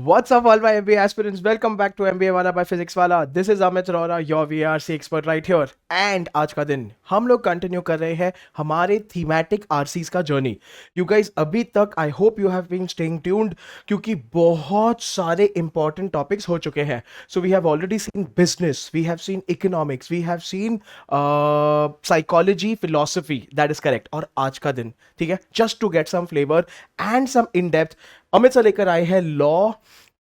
What's up, all my MBA aspirants? Welcome back to MBA वाला by Physics वाला. This is Amit Arora, your VRC expert right here. And आज का दिन हम लोग continue कर रहे हैं हमारे थीमेटिक आरसीज का जर्नी. You guys अभी तक I hope you have been staying tuned क्योंकि बहुत सारे important topics हो चुके हैं. So we have already seen business, we have seen economics, we have seen psychology, philosophy. That is correct. और आज का दिन ठीक है, just to get some flavor and some in depth, Amit sir लेकर आए हैं लॉ,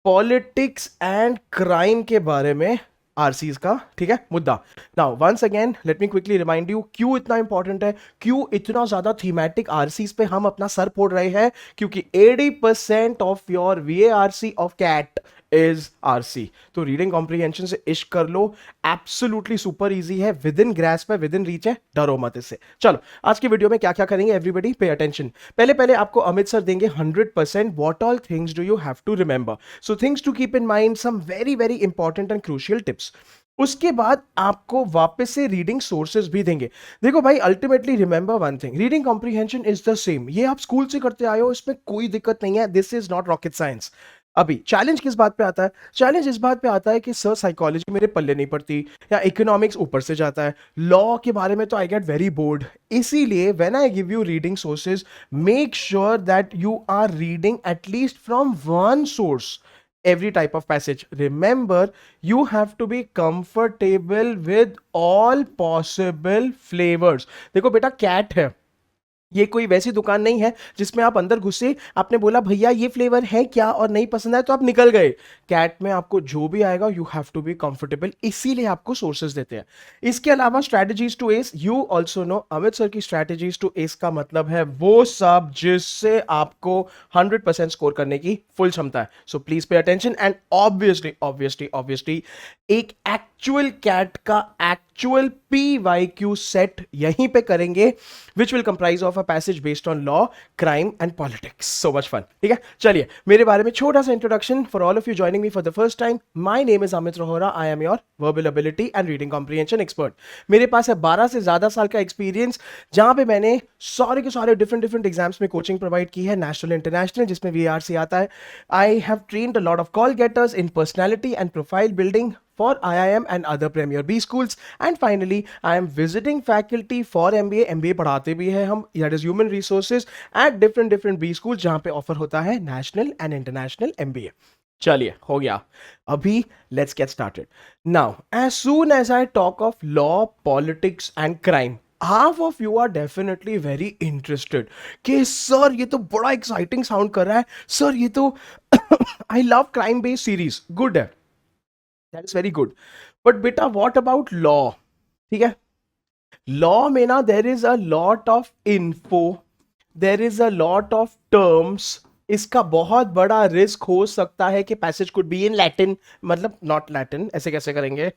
पॉलिटिक्स एंड क्राइम के बारे में आरसीज का ठीक है मुद्दा. Now once again let me quickly remind you क्यों इतना इंपॉर्टेंट है, क्यों इतना ज्यादा थीमेटिक आरसीज पे हम अपना सर फोड़ रहे हैं. क्योंकि 80% of your VARC of CAT is RC. तो रीडिंग कॉम्प्रिहेंशन से इश्क कर लो, एब्सोल्युटली सुपर इजी है, विद इन ग्रास्प है, विद इन रीच है, डरो मत इससे. चलो आज की वीडियो में क्या क्या करेंगे, एवरीबडी पे अटेंशन. पहले पहले आपको अमित सर देंगे 100% what all things do you have to remember. So things to keep in mind, some very very important and crucial tips. उसके बाद आपको वापस से रीडिंग सोर्सेज भी देंगे. देखो भाई, ultimately remember one thing, reading comprehension is the same. ये आप स्कूल से करते आए हो, इसमें कोई दिक्कत नहीं है. This is not rocket science. अभी चैलेंज किस बात पे आता है? चैलेंज इस बात पे आता है कि सर साइकोलॉजी मेरे पल्ले नहीं पड़ती, या इकोनॉमिक्स ऊपर से जाता है, लॉ के बारे में तो आई गेट वेरी बोर्ड. इसीलिए when I give you reading sources, make sure that you are reading at least from one source every type of passage. Remember, you have to be comfortable with all possible flavors. देखो बेटा, cat है, ये कोई वैसी दुकान नहीं है जिसमें आप अंदर घुसे, आपने बोला भैया ये फ्लेवर है क्या और नहीं पसंद आया तो आप निकल गए. कैट में आपको जो भी आएगा you have to be comfortable, इसीलिए आपको सोर्सेज देते हैं. इसके अलावा strategies to ace, you also know Amit sir की स्ट्रैटेजीज टू एस का मतलब है वो सब जिससे आपको 100% स्कोर करने की फुल क्षमता है. So please pay attention and obviously obviously obviously एक एक्चुअल कैट का एक्चुअल PYQ सेट यहीं पे करेंगे, which will comprise of a passage based on law, crime and politics. So much fun. ठीक है, चलिए मेरे बारे में छोटा सा introduction for all of you joining me for the first time. My name is Amit Rohra. I am your verbal ability and reading comprehension expert. मेरे पास है 12 से ज्यादा साल का एक्सपीरियंस, जहां पे मैंने सारे के सारे डिफरेंट डिफरेंट एग्जाम्स में कोचिंग प्रोवाइड की है, नेशनल इंटरनेशनल, जिसमें VRC आता है. I have trained a lot of call getters in personality and profile building for IIM and other Premier B schools. And finally, I am visiting faculty for MBA. MBA पढ़ाते भी हैं हम, that is human resources, at different B schools जहाँ पे offer होता है national and international MBA. चलिए हो गया. अभी let's get started. Now, as soon as I talk of law, politics and crime, half of you are definitely very interested कि sir ये तो बड़ा exciting sound कर रहा है, सर ये तो I love crime based series. Good है, that is very good. But beta, what about law? ठीक है, लॉ में ना there is a lot of info, there is a lot of terms. इसका बहुत बड़ा रिस्क हो सकता है कि passage could be in Latin, मतलब नॉट लैटिन, ऐसे कैसे करेंगे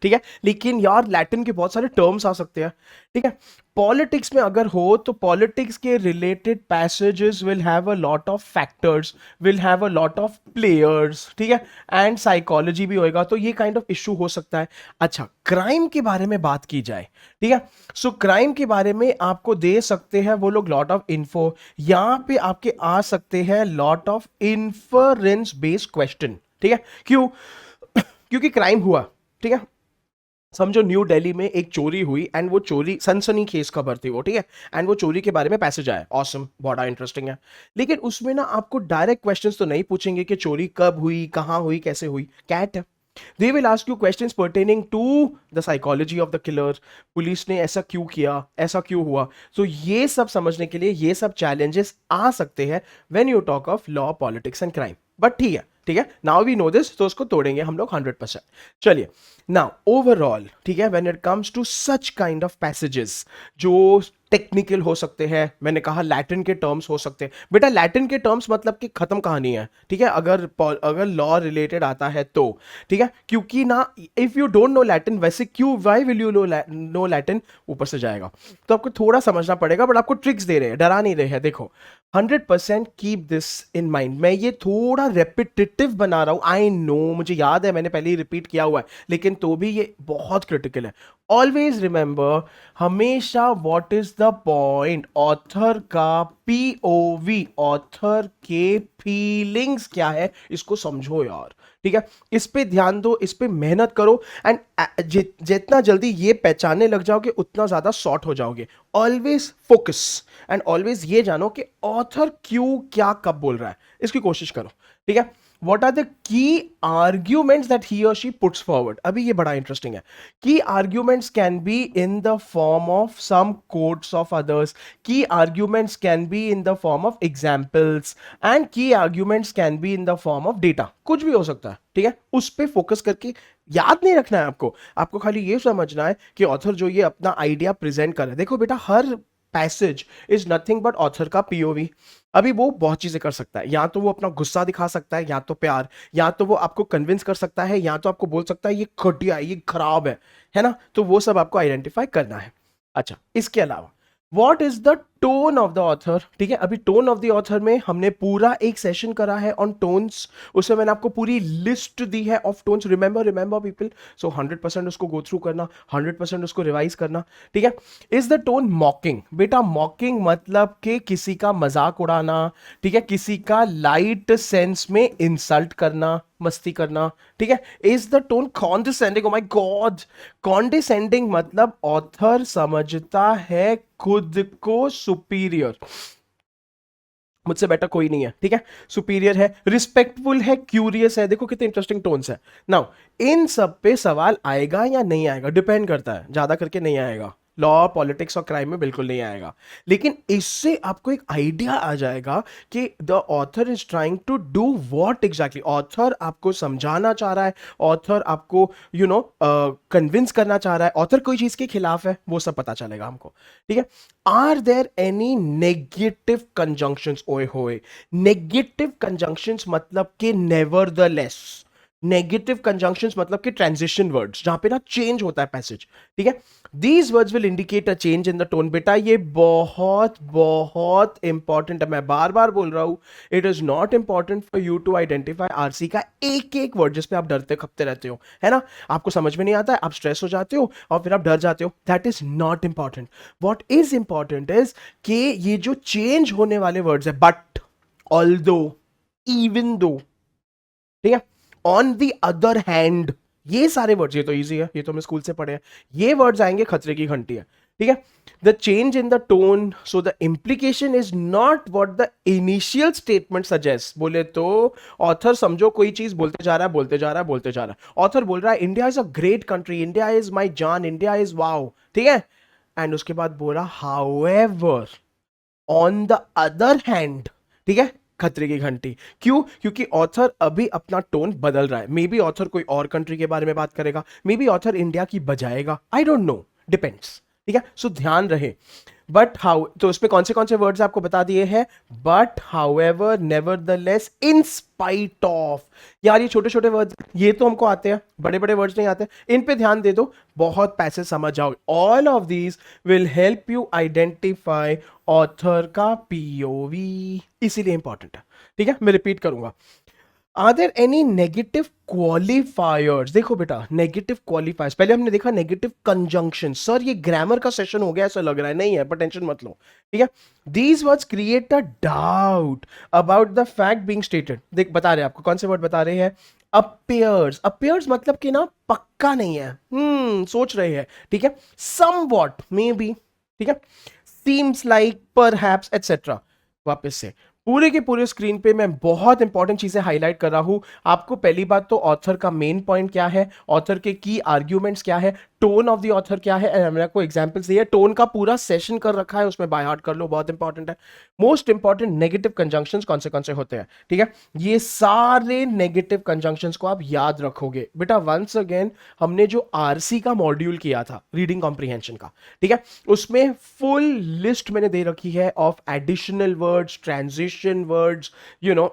ठीक है, लेकिन यार लैटिन के बहुत सारे टर्म्स आ सकते हैं. ठीक है, पॉलिटिक्स में अगर हो तो पॉलिटिक्स के related passages will have a lot of factors, will have a lot of players. ठीक है, एंड साइकोलॉजी भी होएगा, तो ये काइंड ऑफ इशू हो सकता है. अच्छा, क्राइम के बारे में बात की जाए, ठीक है, सो क्राइम के बारे में आपको दे सकते हैं वो लोग लॉट ऑफ इन्फो. यहां पे आपके आ सकते हैं lot of inference based question. ठीक है, क्यों? क्योंकि क्राइम हुआ. ठीक है, समझो न्यू दिल्ली में एक चोरी हुई एंड वो चोरी सनसनी खेस खबर थी वो. ठीक है, एंड वो चोरी के बारे में पैसेज आया, ऑसम, बड़ा इंटरेस्टिंग है. लेकिन उसमें ना आपको डायरेक्ट क्वेश्चंस तो नहीं पूछेंगे कि चोरी कब हुई, कहां हुई, कैसे हुई. कैट है, they will ask you questions pertaining to the psychology of the killer. Police ने ऐसा क्यों किया, ऐसा क्यों हुआ. तो ये सब समझने के लिए ये सब चैलेंजेस आ सकते हैं when you talk of law, politics and crime. But ठीक है, ठीक है, नाउ वी नो दिस, तो उसको तोड़ेंगे हम लोग 100%. चलिए, नाउ ओवरऑल, ठीक है, when it comes to such kind of passages जो टेक्निकल हो सकते हैं, मैंने कहा लैटिन के टर्म्स हो सकते हैं. बेटा लैटिन के टर्म्स मतलब कि खत्म कहानी है. ठीक है, अगर लॉ रिलेटेड आता है तो. ठीक है, क्योंकि ना if you don't know Latin, वैसे क्यों, why will you know Latin, ऊपर से जाएगा, तो आपको थोड़ा समझना पड़ेगा. बट आपको ट्रिक्स दे रहे हैं, डरा नहीं रहे हैं. देखो, 100% कीप दिस इन माइंड। मैं ये थोड़ा रेपिटेटिव बना रहा हूं, आई नो, मुझे याद है मैंने पहले ही रिपीट किया हुआ है, लेकिन तो भी ये बहुत क्रिटिकल है। ऑलवेज रिमेंबर, हमेशा what is the point, author का पीओवी, ऑथर के फीलिंग्स क्या है, इसको समझो यार। ठीक है, इस पे ध्यान दो, इस पे मेहनत करो, एंड जितना जल्दी ये पहचानने लग जाओगे उतना ज्यादा सॉर्ट हो जाओगे। ऑलवेज फोकस, एंड ऑलवेज ये जानो कि ऑथर क्यों क्या कब बोल रहा है, इसकी कोशिश करो। ठीक है, what are the key arguments that he or she puts forward? अभी ये बड़ा इंटरेस्टिंग है। Key arguments can be in the form of some quotes of others. Key arguments can be in the form of examples, and key arguments can be in the form of data. कुछ भी हो सकता है। ठीक है, उस पे focus करके याद नहीं रखना है आपको, आपको खाली ये समझना है कि ऑथर जो ये अपना आइडिया प्रेजेंट कर रहा है। देखो बेटा, हर passage is nothing but author का पीओवी। अभी वो बहुत चीजें कर सकता है, या तो वो अपना गुस्सा दिखा सकता है, या तो प्यार, या तो वो आपको कन्विंस कर सकता है, या तो आपको बोल सकता है ये घटिया है, ये खराब है ना। तो वो सब आपको आइडेंटिफाई करना है। अच्छा, इसके अलावा what is the tone of the author? ठीक है, अभी टोन ऑफ द ऑथर में हमने पूरा एक सेशन करा है ऑन टोन्स, उसमें मैंने आपको पूरी लिस्ट दी है ऑफ टोन्स। रिमेंबर पीपल, सो 100% उसको गो थ्रू करना, 100% उसको रिवाइज करना। ठीक है, इज द टोन मॉकिंग? बेटा मॉकिंग मतलब कि किसी का मजाक उड़ाना, ठीक है, किसी का लाइट सेंस में इंसल्ट करना, मस्ती करना। ठीक है, is the tone condescending? Oh my God, condescending मतलब ऑथर समझता है खुद को सुपीरियर, मुझसे बेटर कोई नहीं है। ठीक है, सुपीरियर है, रिस्पेक्टफुल है, क्यूरियस है। देखो कितने इंटरेस्टिंग टोन्स है। नाउ इन सब पे सवाल आएगा या नहीं आएगा, डिपेंड करता है, ज्यादा करके नहीं आएगा। लॉ, पॉलिटिक्स और क्राइम में बिल्कुल नहीं आएगा, लेकिन इससे आपको एक आइडिया आ जाएगा कि the author is trying to do what exactly. Author आपको समझाना चाह रहा है, ऑथर आपको कन्विंस करना चाह रहा है, ऑथर कोई चीज के खिलाफ है, वो सब पता चलेगा हमको। ठीक है, are there any negative conjunctions? ओए होए, नेगेटिव कंजंक्शंस मतलब कि nevertheless. Negative conjunctions मतलब कि ट्रांजिशन वर्ड्स, जहां पे ना चेंज होता है पैसेज। ठीक है, these words will indicate a change in the tone. बेटा ये बहुत बहुत इंपॉर्टेंट है, मैं बार बार बोल रहा हूं। It is not important for you to identify RC का एक एक वर्ड जिसपे आप डरते खपते रहते हो, है ना। आपको समझ में नहीं आता है, आप स्ट्रेस हो जाते हो और फिर आप डर जाते हो। That is not important. What is important is कि ये जो चेंज होने वाले वर्ड्स है, बट, ऑल्दो, इवन दो, ठीक है, ऑन द अदर हैंड, ये सारे वर्ड्स, ये तो इजी है, ये तो मैं स्कूल से पढ़े हैं, ये वर्ड्स आएंगे खतरे की घंटी है। ठीक है, the change in the tone, so the implication is not what the initial statement suggest. बोले तो ऑथर समझो कोई चीज बोलते जा रहा है, बोलते जा रहा है, बोलते जा रहा है। ऑथर बोल रहा है India is a great country, India is my जान, इंडिया इज वाओ, ठीक है, एंड उसके बाद बोला however, on the other hand, ठीक है, खतरे की घंटी। क्यों? क्योंकि ऑथर अभी अपना टोन बदल रहा है। मे बी ऑथर कोई और कंट्री के बारे में बात करेगा, मे बी ऑथर इंडिया की बजाएगा, आई डोंट नो, डिपेंड्स। ठीक है, सो ध्यान रहे। बट हाउ, तो उसमें कौन से वर्ड्स आपको बता दिए हैं? But, however, nevertheless, in spite of. यार ये छोटे छोटे वर्ड्स, ये तो हमको आते हैं, बड़े बड़े वर्ड्स नहीं आते, इन पे ध्यान दे दो, बहुत पैसे समझ जाओ। All of these will help you identify author का पीओवी, इसीलिए इंपॉर्टेंट है। ठीक है, मैं रिपीट करूंगा। Are there any negative qualifiers? देखो बेटा, नेगेटिव क्वालिफायर्स, पहले हमने देखा नेगेटिव कंजंक्शन। सर ये ग्रामर का सेशन हो गया ऐसा लग रहा है, नहीं है, पर टेंशन मत लो। ठीक है, these words create a doubt about the fact being stated. देख बता रहे हैं आपको, कौन से वर्ड बता रहे हैं? अपीयर्स। अपीयर्स मतलब कि ना पक्का नहीं है, सोच रहे हैं। ठीक है, समवॉट, मे बी, ठीक है, सीम्स लाइक, परहैप्स, एटसेट्रा। वापस से पूरे के पूरे स्क्रीन पे मैं बहुत इंपॉर्टेंट चीजें हाईलाइट कर रहा हूं आपको। पहली बात तो ऑथर का मेन पॉइंट क्या है, ऑथर के की आर्ग्यूमेंट्स क्या है, टोन ऑफ द ऑथर क्या है, मैंने आपको एग्जांपल्स दिए, टोन का पूरा सेशन कर रखा है, उसमें बाय हार्ट कर लो, बहुत इंपॉर्टेंट है। मोस्ट इंपॉर्टेंट, नेगेटिव कंजंक्शंस कौन से होते हैं। ठीक है, ये सारे नेगेटिव कंजंक्शंस को आप याद रखोगे। बेटा वंस अगेन, हमने जो आरसी का मॉड्यूल किया था रीडिंग कॉम्प्रिहेंशन का, ठीक है, उसमें फुल लिस्ट मैंने दे रखी है of additional words, transition words, you know,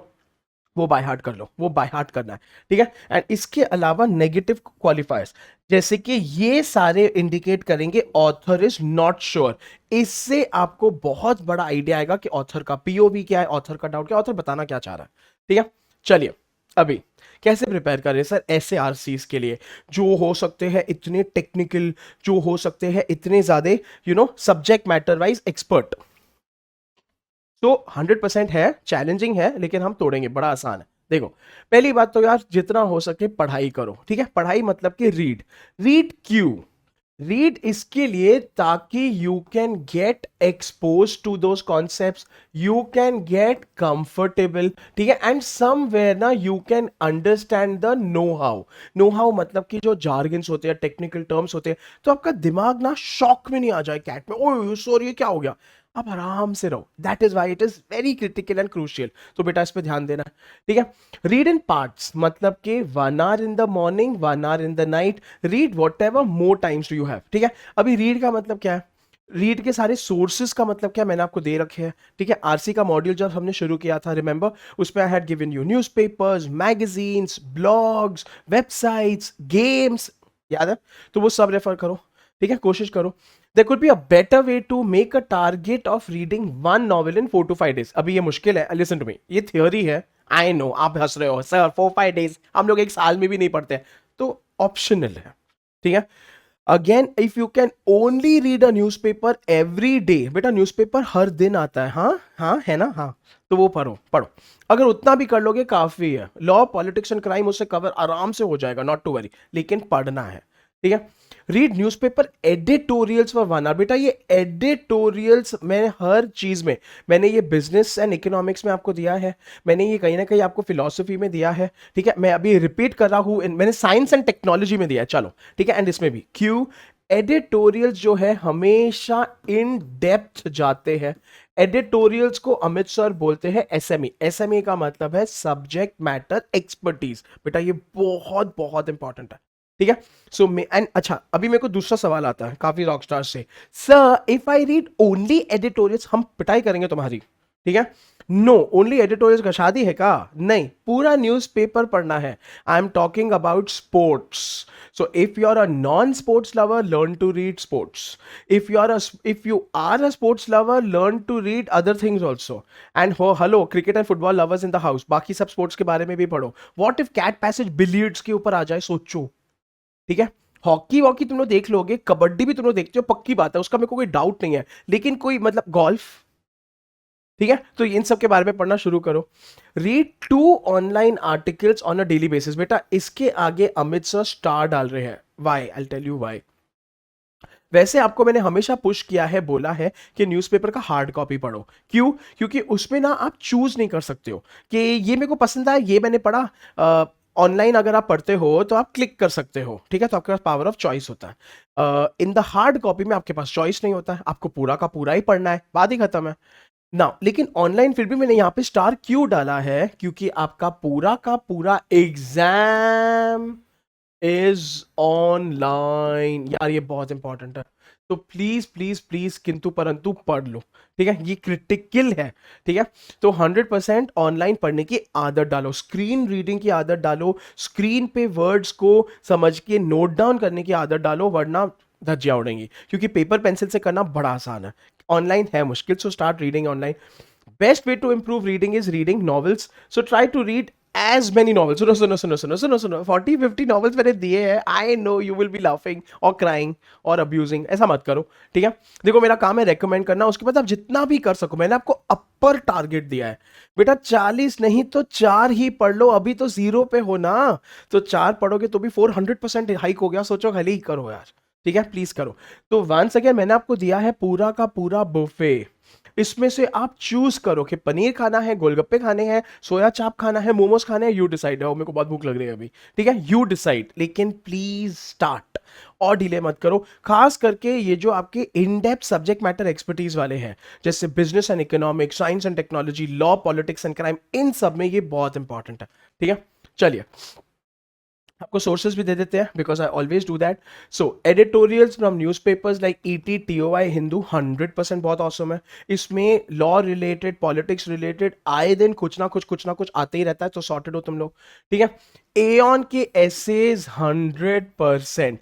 वो बाय हार्ट कर लो, वो बाय हार्ट करना है, ठीक है। एंड इसके अलावा नेगेटिव क्वालिफायर्स, जैसे कि ये सारे इंडिकेट करेंगे ऑथर इज नॉट श्योर। इससे आपको बहुत बड़ा आइडिया आएगा कि ऑथर का पीओवी क्या है, ऑथर का डाउट क्या, ऑथर बताना क्या चाह रहा है, ठीक है। चलिए, अभी कैसे प्रिपेयर करें सर ऐसे आरसीज के लिए जो हो सकते हैं इतने टेक्निकल, जो हो सकते हैं इतने ज्यादा सब्जेक्ट मैटर वाइज एक्सपर्ट। तो 100% है, चैलेंजिंग है, लेकिन हम तोड़ेंगे, बड़ा आसान है। देखो, पहली बात तो यार जितना हो सके पढ़ाई करो, ठीक है। पढ़ाई मतलब कि रीड। रीड क्यों? रीड इसके लिए ताकि you can get expose to those concepts, you can get comfortable, ठीक है। एंड समवेयर ना you can understand the know how. Know how मतलब कि जो जार्गन्स होते हैं, टेक्निकल टर्म्स होते हैं, तो आपका दिमाग ना शॉक में नहीं आ जाए कैट में, ओह सॉरी ये क्या हो गया। आप आराम से रहो, that is why it is very critical and crucial. तो बेटा इस पे ध्यान देना, ठीक है। रीड इन पार्ट्स मतलब कि 1 hour in the morning, 1 hour in the night, read what ever more times do you have, ठीक है। अभी रीड का मतलब क्या है? रीड के सारे सोर्सेज का मतलब क्या मैंने आपको दे रखे हैं, ठीक है। आरसी का मॉड्यूल जब हमने शुरू किया था, रिमेंबर, उसमें I had given you newspapers, magazines, blogs, websites, games, याद है? तो वो सब रेफर करो, ठीक है, कोशिश करो। There could be a better way to make a target of reading 1 novel in 4 to 5 days। अभी ये मुश्किल है, लिसन टू मी, ये थियोरी है, आई नो आप हंस रहे हो सर, 4-5 days हम लोग एक साल में भी नहीं पढ़ते हैं, तो ऑप्शनल है, ठीक है। Again if you can only read a newspaper every day, बेटा न्यूज़पेपर हर दिन आता है, हाँ हाँ है ना, हाँ, तो वो पढ़ो पढ़ो। अगर उतना भी कर लोगे काफी है, लॉ पॉलिटिक्स एंड क्राइम उससे कवर आराम से हो जाएगा, नॉट टू वरी, लेकिन पढ़ना है, ठीक है। Read newspaper editorials for 1 hour, बेटा ये एडिटोरियल्स मैंने हर चीज में, मैंने ये बिजनेस एंड इकोनॉमिक्स में आपको दिया है, मैंने ये कहीं ना कहीं आपको फिलोसफी में दिया है, ठीक है। मैं अभी रिपीट कर रहा हूं, मैंने साइंस एंड टेक्नोलॉजी में दिया है, चलो ठीक है। एंड इसमें भी क्यों? एडिटोरियल्स जो है हमेशा इन डेप्थ जाते हैं। एडिटोरियल्स को अमित सर बोलते हैं एसएमई। एसएमई का मतलब है सब्जेक्ट मैटर एक्सपर्टीज, बेटा ये बहुत बहुत इंपॉर्टेंट है, ठीक है। सो एंड अच्छा, अभी मेरे को दूसरा सवाल आता है काफी रॉकस्टार से, sir if I read only editorials हम पिटाई करेंगे तुम्हारी, ठीक है। नो, ओनली एडिटोरियल्स का शादी है का? नहीं, पूरा न्यूज़पेपर पढ़ना है। I am talking about sports. So if you are a non sports lover, learn to read sports. If you are a sports lover, learn to read other things also. And हो hello cricket and football lovers in the house, बाकी सब sports के बारे में भी पढ़ो। What if CAT passage billiards के ऊपर आ जाए, सोचो, ठीक है। हॉकी वॉकी तुम लोग देख लोगे, कबड्डी भी तुम लोग देखते हो, पक्की बात है, उसका मेरे को कोई डाउट नहीं है, लेकिन कोई मतलब गोल्फ, ठीक है। तो इन सब के बारे में पढ़ना शुरू करो। Read 2 online articles on a daily basis, बेटा इसके आगे अमित सर स्टार डाल रहे हैं, why I tell you why. वैसे आपको मैंने हमेशा पुश किया है, बोला है कि न्यूज़पेपर का हार्ड कॉपी पढ़ो। क्यों? क्योंकि उसमें ना आप चूज नहीं कर सकते हो कि ये मेरे को पसंद आया, ये मैंने पढ़ा। ऑनलाइन अगर आप पढ़ते हो तो आप क्लिक कर सकते हो, ठीक है, तो आपके पास पावर ऑफ चॉइस होता है। इन द हार्ड कॉपी में आपके पास चॉइस नहीं होता है, आपको पूरा का पूरा ही पढ़ना है, बात ही खत्म है ना। लेकिन ऑनलाइन फिर भी मैंने यहां पे स्टार क्यों डाला है? क्योंकि आपका पूरा का पूरा एग्जाम इज ऑनलाइन, यार ये बहुत इंपॉर्टेंट है। तो प्लीज प्लीज प्लीज किंतु परंतु पढ़ लो, ठीक है, ये क्रिटिकल है, ठीक है। तो 100% ऑनलाइन पढ़ने की आदत डालो, स्क्रीन रीडिंग की आदत डालो, स्क्रीन पे वर्ड्स को समझ के नोट डाउन करने की आदत डालो, वरना धज्जियां उड़ेंगी। क्योंकि पेपर पेंसिल से करना बड़ा आसान है, ऑनलाइन है मुश्किल। So start reading online. Best way to improve reading is reading novels. So try to read as many novels. सुनो सुनो सुनो सुनो सुनो सुनो, 40-50 नॉवेल्स मैंने दिए हैं, I know you will be laughing और क्राइंग और अब्यूजिंग, ऐसा मत करो, ठीक है। देखो मेरा काम है रेकमेंड करना, उसके बाद आप जितना भी कर सको, मैंने आपको अपर टारगेट दिया है बेटा, 40 नहीं तो 4 ही पढ़ लो, अभी तो 0 पे हो ना, तो 4 पढ़ोगे तो भी 400% हाइक हो गया, सोचो खाली ही करो यार, ठीक है, प्लीज करो। तो वंस अगेन मैंने आपको दिया है पूरा का पूरा बुफे, इसमें से आप चूज करो कि पनीर खाना है, गोलगप्पे खाने हैं, सोया चाप खाना है, मोमोज खाने हैं, यू डिसाइड है। मेरे को बहुत भूख लग रही है अभी, ठीक है, यू डिसाइड, लेकिन प्लीज स्टार्ट और डिले मत करो। खास करके ये जो आपके in depth subject matter expertise वाले हैं, जैसे business and economics, science and technology, law politics and crime, इन सब में ये बहुत इंपॉर्टेंट है, ठीक है। चलिए आपको सोर्सेज भी दे देते हैं because I always do that. So editorials from newspapers like ET, TOI, Hindu 100% बहुत ऑसम है. इसमें लॉ रिलेटेड, पॉलिटिक्स रिलेटेड आए दिन कुछ ना कुछ आते ही रहता है, तो सॉर्टेड हो तुम लोग. ठीक है. एऑन के essays 100%.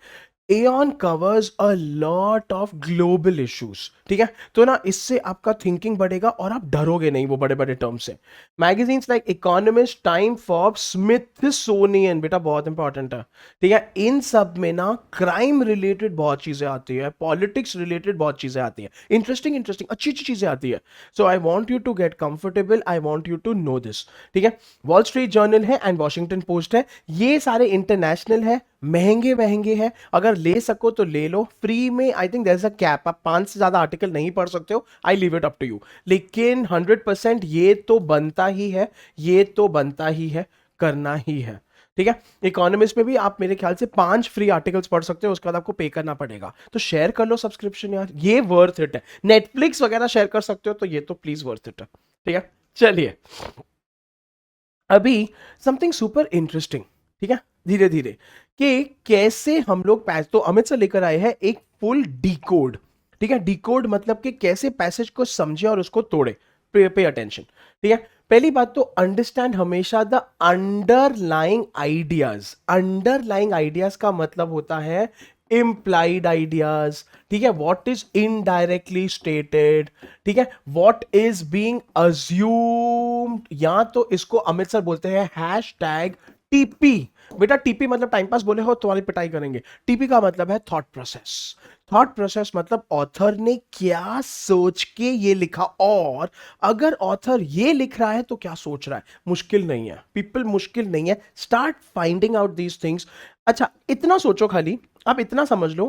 Aeon covers a lot of global issues. ठीक है. तो ना इससे आपका थिंकिंग बढ़ेगा और आप डरोगे नहीं वो बड़े बड़े टर्म से. Magazines like economist, time, Forbes, Smithsonian, बेटा बहुत इंपॉर्टेंट है. ठीक है. इन सब में ना क्राइम रिलेटेड बहुत चीजें आती है, पॉलिटिक्स रिलेटेड बहुत चीजें आती है, इंटरेस्टिंग इंटरेस्टिंग अच्छी अच्छी चीजें आती है. So I want you to get comfortable, I want you to know this. ठीक है. वॉल स्ट्रीट जर्नल है एंड वॉशिंगटन पोस्ट है, ये सारे इंटरनेशनल है, महंगे महंगे हैं. अगर ले सको तो ले लो फ्री में. I think there is a cap, आप 5 से ज्यादा आर्टिकल नहीं पढ़ सकते हो. I leave it up to you. लेकिन 100% ये तो बनता ही है, ये तो बनता ही है, करना ही है. ठीक है. इकोनॉमिस्ट में भी आप मेरे ख्याल से 5 फ्री आर्टिकल्स पढ़ सकते हो, उसके बाद आपको पे करना पड़ेगा. तो शेयर कर लो सब्सक्रिप्शन यार, ये वर्थ इट है. नेटफ्लिक्स वगैरह शेयर कर सकते हो तो ये तो प्लीज वर्थ इट है. ठीक है. चलिए अभी समथिंग सुपर इंटरेस्टिंग. ठीक है. धीरे धीरे कि कैसे हम लोग पैस, तो अमित सर लेकर आए हैं एक फुल डीकोड. ठीक है. डीकोड मतलब कि कैसे पैसेज को समझे और उसको तोड़े. Pay attention. ठीक है. पहली बात तो अंडरस्टैंड हमेशा the underlying ideas. Underlying ideas का मतलब होता है implied ideas. ठीक है. what is indirectly stated. ठीक है. what is being assumed, या तो इसको अमित सर बोलते हैं हैशटैग टीपी. बेटा टीपी मतलब टाइम पास बोले हो तुम्हारी पिटाई करेंगे. टीपी का मतलब है थॉट प्रोसेस. थॉट प्रोसेस मतलब ऑथर ने क्या सोच के ये लिखा, और अगर ऑथर ये लिख रहा है तो क्या सोच रहा है. मुश्किल नहीं है पीपल, मुश्किल नहीं है. Start finding out these things. अच्छा इतना सोचो खाली, आप इतना समझ लो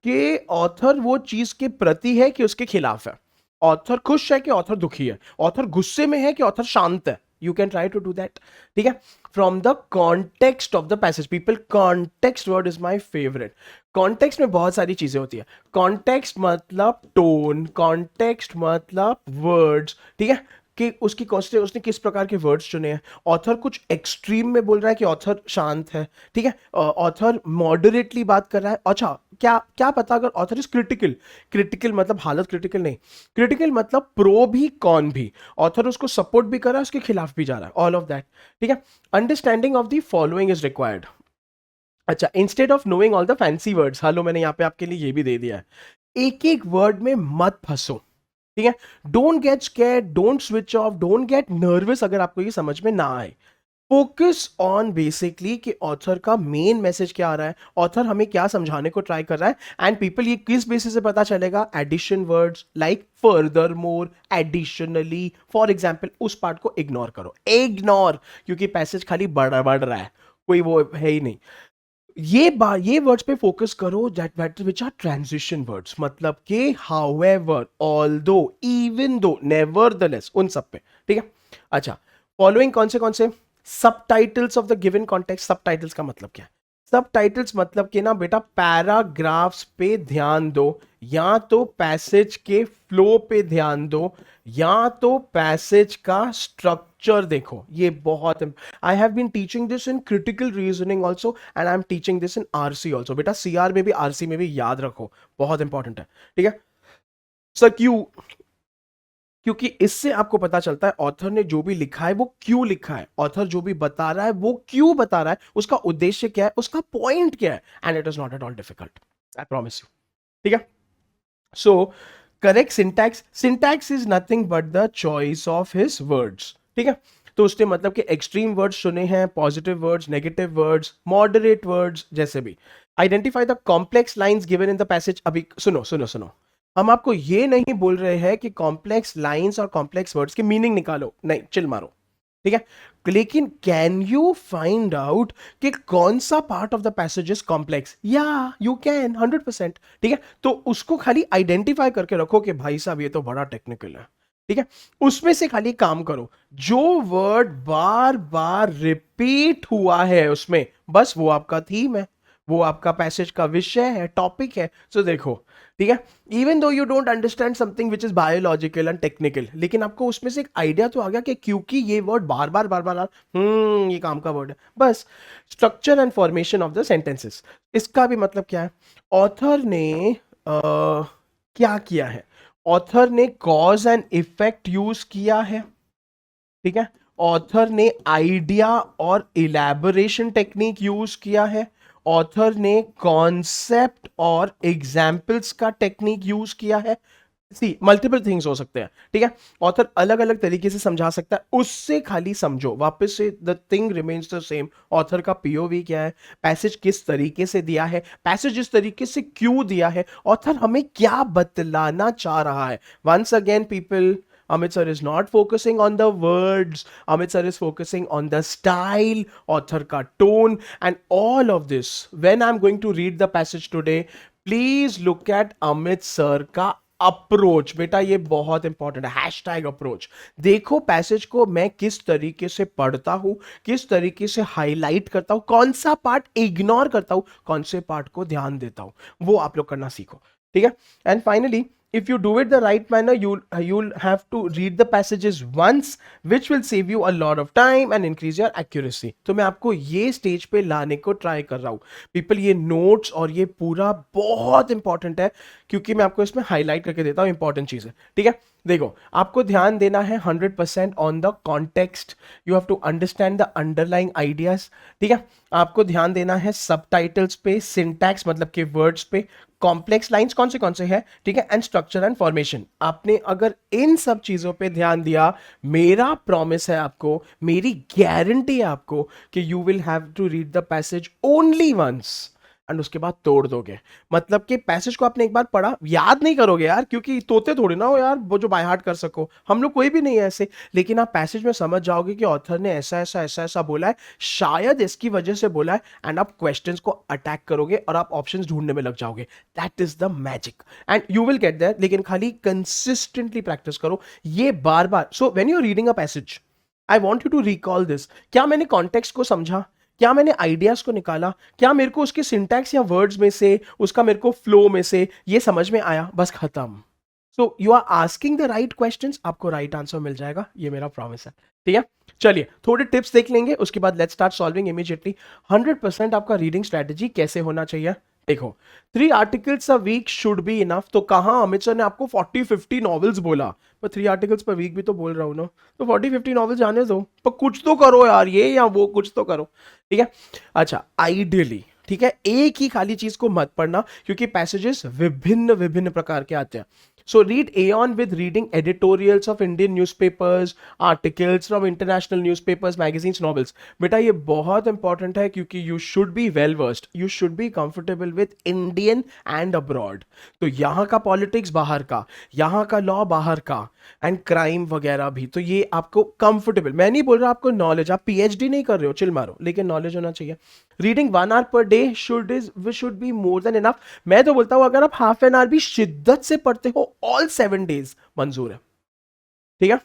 कि ऑथर वो चीज के प्रति है कि उसके खिलाफ है. ऑथर खुश है कि ऑथर दुखी है, ऑथर गुस्से में है कि ऑथर शांत है. You can try to do that. ठीक है. From the context of the passage people, context word is my favourite. Context में बहुत सारी चीजें होती है. कॉन्टेक्स्ट मतलब टोन, कॉन्टेक्स्ट मतलब वर्ड्स. ठीक है. कि उसकी उसने किस प्रकार के वर्ड्स चुने हैं. ऑथर कुछ एक्सट्रीम में बोल रहा है कि ऑथर शांत है. ठीक है. ऑथर मॉडरेटली बात कर रहा है. अच्छा क्या क्या पता अगर ऑथर इज क्रिटिकल. क्रिटिकल मतलब हालत क्रिटिकल नहीं, क्रिटिकल मतलब प्रो भी कॉन भी. ऑथर उसको सपोर्ट भी कर रहा है, उसके खिलाफ भी जा रहा है, ऑल ऑफ दैट. ठीक है. Understanding of the following is required. अच्छा instead of knowing all the fancy words, hello मैंने यहाँ पे आपके लिए ये भी दे दिया है. एक एक वर्ड में मत फंसो. ठीक है. Don't get scared, don't switch off, don't get nervous अगर आपको ये समझ में ना आए. फोकस ऑन बेसिकली कि ऑथर का मेन मैसेज क्या आ रहा है, ऑथर हमें क्या समझाने को ट्राई कर रहा है. एंड पीपल ये किस बेसिस से पता चलेगा. Addition words like furthermore, additionally. For example उस पार्ट को इग्नोर करो, इग्नोर, क्योंकि पैसेज खाली बढ़ रहा है, कोई वो है ही नहीं. ये वर्ड्स पे फोकस करो that which are transition words, मतलब कि however, although, even though, nevertheless, उन सब पे. ठीक है. अच्छा फॉलोइंग कौन से सब titles of the given context. सब टाइटल्स का मतलब क्या है. सब टाइटल्स मतलब कि ना बेटा पैराग्राफ्स पे ध्यान दो, या तो पैसेज के फ्लो पे ध्यान दो, या तो पैसेज का स्ट्रक्चर देखो. ये बहुत, I have been teaching this in critical reasoning also and I am teaching this in RC also. बेटा सीआर में भी आरसी में भी याद रखो, बहुत इंपॉर्टेंट है. ठीक है. सर क्यों, क्योंकि इससे आपको पता चलता है ऑथर ने जो भी लिखा है वो क्यों लिखा है, ऑथर जो भी बता रहा है वो क्यों बता रहा है, उसका उद्देश्य क्या है, उसका पॉइंट क्या है. And it is not at all difficult, I promise you. ठीक है. So correct syntax. Syntax is nothing but the choice of his words. ठीक है. तो उसने मतलब कि एक्सट्रीम वर्ड्स चुने हैं, positive words, negative words, moderate words, जैसे भी. Identify the complex lines given in the passage. अभी सुनो सुनो सुनो, हम आपको ये नहीं बोल रहे हैं कि कॉम्प्लेक्स लाइंस और कॉम्प्लेक्स वर्ड्स की मीनिंग निकालो, नहीं, चिल मारो. ठीक है. लेकिन कैन यू फाइंड आउट कि कौन सा part of the passage is complex. या यू कैन 100%. ठीक है. तो उसको खाली आइडेंटिफाई करके रखो कि भाई साहब ये तो बड़ा टेक्निकल है. ठीक है. उसमें से खाली काम करो, जो वर्ड बार बार रिपीट हुआ है उसमें, बस वो आपका थीम है, वो आपका पैसेज का विषय है, टॉपिक है। सो देखो, ठीक है, even though you don't understand something which is biological and technical, लेकिन आपको उसमें से एक आइडिया तो आ गया कि क्योंकि ये वर्ड बार बार बार बार ये काम का वर्ड है, बस। Structure and formation of the sentences, इसका भी मतलब क्या है? ऑथर ने क्या किया है? ऑथर ने कॉज एंड इफेक्ट यूज किया है, ठीक है। ऑथर ने आइडिया और इलैबोरेशन टेक्निक यूज किया है। ऑथर ने कॉन्सेप्ट और एग्जाम्पल्स का टेक्निक यूज किया है। सी मल्टीपल थिंग्स हो सकते हैं, ठीक है। ऑथर अलग अलग तरीके से समझा सकता है, उससे खाली समझो, वापस से the thing remains the same. Author का पीओवी क्या है, पैसेज किस तरीके से दिया है, पैसेज इस तरीके से क्यों दिया है, ऑथर हमें क्या बतलाना चाह रहा है। Once again people, Amit sir is not focusing on the words. Amit sir is focusing on the style, author ka tone, and all of this. When I'm going to read the passage today, please look at Amit sir का approach. बेटा ये बहुत important है, hashtag approach. देखो passage को मैं किस तरीके से पढ़ता हूं, किस तरीके से हाईलाइट करता हूं, कौन सा पार्ट इग्नोर करता हूं, कौन से पार्ट को ध्यान देता हूं, वो आप लोग करना सीखो, ठीक है। And finally, if you do it the right manner, you'll have to read the passages once, which will save you a lot of time and increase your accuracy। तो मैं आपको ये स्टेज पे लाने को ट्राई कर रहा हूँ पीपल। ये नोट्स और ये पूरा बहुत इंपॉर्टेंट है, क्योंकि मैं आपको इसमें हाईलाइट करके देता हूँ इंपॉर्टेंट चीजें, ठीक है। देखो, आपको ध्यान देना है 100% on the context. You have to understand the underlying ideas, ठीक है। आपको ध्यान देना है सबटाइटल्स पे, सिंटैक्स मतलब के वर्ड्स पे, कॉम्प्लेक्स लाइंस कौन से हैं, ठीक है, एंड स्ट्रक्चर एंड फॉर्मेशन। आपने अगर इन सब चीजों पे ध्यान दिया, मेरा प्रॉमिस है आपको, मेरी गारंटी है आपको कि you will have to read the passage only once and उसके बाद तोड़ दोगे। मतलब कि पैसेज को आपने एक बार पढ़ा, याद नहीं करोगे यार, क्योंकि तोते थोड़ी ना हो यार वो जो बाय हार्ट कर सको, हम लोग कोई भी नहीं है ऐसे। लेकिन आप पैसेज में समझ जाओगे कि ऑथर ने ऐसा ऐसा ऐसा ऐसा बोला है, शायद इसकी वजह से बोला है, एंड आप क्वेश्चंस को अटैक करोगे और आप ऑप्शंस ढूंढने में लग जाओगे। That is the magic and you will get there. लेकिन खाली कंसिस्टेंटली प्रैक्टिस करो ये बार बार। So when you are reading a passage, I want you to recall this. क्या मैंने कॉन्टेक्स्ट को समझा, क्या मैंने आइडियाज को निकाला, क्या मेरे को उसके सिंटैक्स या वर्ड्स में से, उसका मेरे को फ्लो में से ये समझ में आया, बस खत्म। So you are asking the right questions, आपको राइट आंसर मिल जाएगा, ये मेरा प्रॉमिस है, ठीक है। चलिए थोड़े टिप्स देख लेंगे, उसके बाद लेट्स स्टार्ट सॉल्विंग इमीडिएटली। 100% आपका रीडिंग स्ट्रेटेजी कैसे होना चाहिए, देखो, 3 articles a week should be enough. तो कहां अमित सर ने आपको 40-50 नॉवेल्स बोला, पर 3 आर्टिकल्स पर वीक भी तो बोल रहा हूं ना, तो 40-50 नॉवेल्स जाने दो, पर कुछ तो करो यार, ये या वो कुछ तो करो, ठीक है। अच्छा, आइडियली, ठीक है, एक ही खाली चीज को मत पढ़ना, क्योंकि पैसेजेस विभिन्न विभिन्न प्रकार के आते हैं। So read Aeon with reading editorials of Indian newspapers, articles from international newspapers, magazines, novels। बेटा ये बहुत इंपॉर्टेंट है, क्योंकि you should be well versed, you should be comfortable with Indian and abroad। तो यहाँ का पॉलिटिक्स बाहर का, यहाँ का लॉ बाहर का, एंड क्राइम वगैरह भी, तो ये आपको कंफर्टेबल, मैं नहीं बोल रहा आपको नॉलेज, आप पीएचडी नहीं कर रहे हो, चिल मारो, लेकिन नॉलेज होना चाहिए। Reading 1 hour per day should be more than enough. मैं तो बोलता हूं अगर आप हाफ एन आवर भी शिद्दत से पढ़ते हो ऑल 7 days, मंजूर है, ठीक है।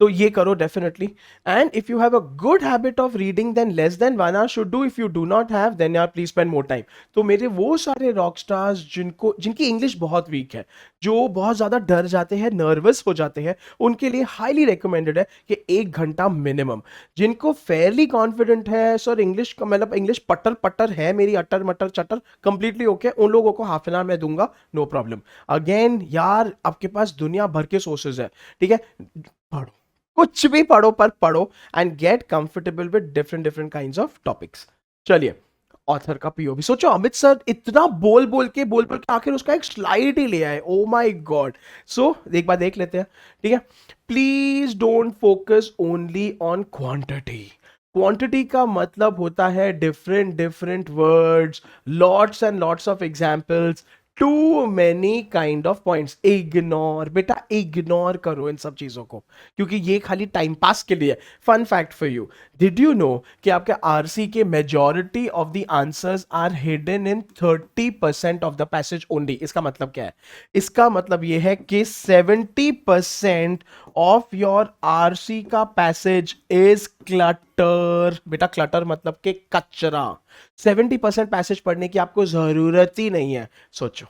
तो ये करो definitely. And if you have a good habit of reading, then less than 1 hour should do. If you do not have, then यार प्लीज स्पेंड मोर टाइम। तो मेरे वो सारे रॉक स्टार्स जिनकी इंग्लिश बहुत वीक है, जो बहुत ज्यादा डर जाते हैं, नर्वस हो जाते हैं, उनके लिए हाईली रिकमेंडेड है कि 1 घंटा मिनिमम। जिनको फेयरली कॉन्फिडेंट है सर, इंग्लिश का मतलब इंग्लिश पटर पटर है मेरी, अटर मटर चटर कंप्लीटली ओके, उन लोगों को हाफ एन आवर में दूंगा, नो प्रॉब्लम। अगेन यार आपके पास दुनिया भर के सोर्सेज है, ठीक है, पढ़ो, कुछ भी पढ़ो, पर पढ़ो and get comfortable with different different kinds of topics. चलिए, ऑथर का पीओवी सोचो, अमित सर इतना बोल बोल के आखिर उसका एक स्लाइड ही ले आए, ओ माय गॉड। सो एक बार देख लेते हैं, ठीक है। Please don't focus only on quantity. Quantity का मतलब होता है different different words, lots and lots of examples, too many kind of points. Ignore बेटा, इग्नोर करो इन सब चीजों को, क्योंकि ये खाली टाइम पास के लिए। Fun fact for you, did you know कि आपके आरसी के majority of the answers are hidden in 30% of the passage only. इसका मतलब क्या है? इसका मतलब ये है कि 70% ऑफ योर आरसी का पैसेज इज क्लटर। बेटा क्लटर मतलब कि कचरा। 70% पैसेज पढ़ने की आपको जरूरत ही नहीं है। सोचो,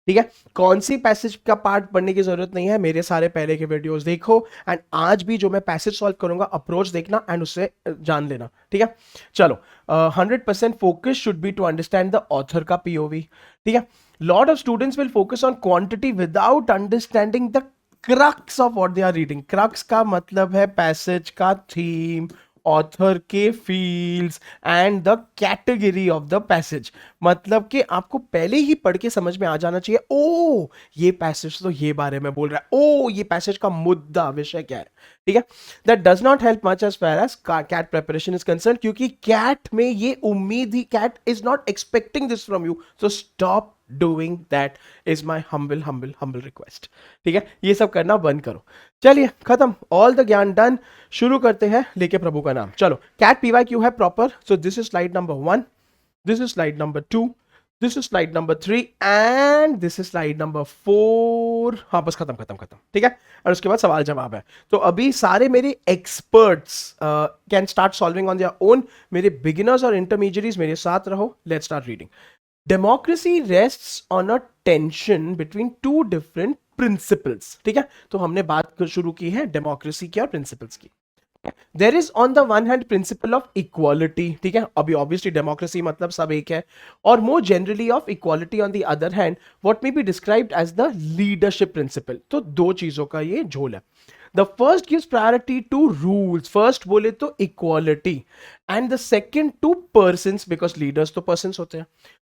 ठीक है, कौन सी पैसेज का पार्ट पढ़ने की जरूरत नहीं है? मेरे सारे पहले के वीडियोस देखो, एंड आज भी जो मैं पैसेज सॉल्व करूंगा अप्रोच देखना एंड उससे जान लेना, ठीक है। चलो, 100% focus should be to understand the author का पीओवी, ठीक है। Lot of students will focus on quantity without understanding the crux of what they are reading. Crux का मतलब है पैसेज का थीम, ऑथर के fields and the category of the passage. मतलब कि आपको पहले ही पढ़ के समझ में आ जाना चाहिए, ओ ये पैसेज तो ये बारे में बोल रहा है, ओ ये पैसेज का मुद्दा विषय क्या है, ठीक है। That does not help much as far as CAT preparation is concern, क्योंकि कैट में ये उम्मीद ही, CAT is not expecting this from you, so stop doing that is my humble request, ठीक है। ये सब करना बंद करो। चलिए खत्म, ऑल द ज्ञान डन। शुरू करते हैं लेके प्रभु का नाम। चलो, कैट पीवाई क्यू है proper, so this is slide number 1, this is slide number 2, this is slide number 3 and this is slide number 4। हाँ बस खत्म खत्म खत्म, ठीक है। और उसके बाद सवाल जवाब है। तो अभी सारे मेरे experts can start solving on their own. मेरे बिगिनर्स और इंटरमीडिएट्स मेरे साथ रहो। Let's start reading. Democracy rests on a tension between two different principles, ठीक है। तो हमने बात शुरू की है डेमोक्रेसी की और प्रिंसिपल्स की। There is on the one hand principle of equality, ठीक है। अभी ऑब्वियसली डेमोक्रेसी मतलब सब एक है, और more generally of equality on the other hand what may be described as the leadership principle. तो दो चीजों का ये झोल है। The first gives priority to rules, first बोले तो equality, and the second to persons, because leaders तो पर्सन्स होते हैं।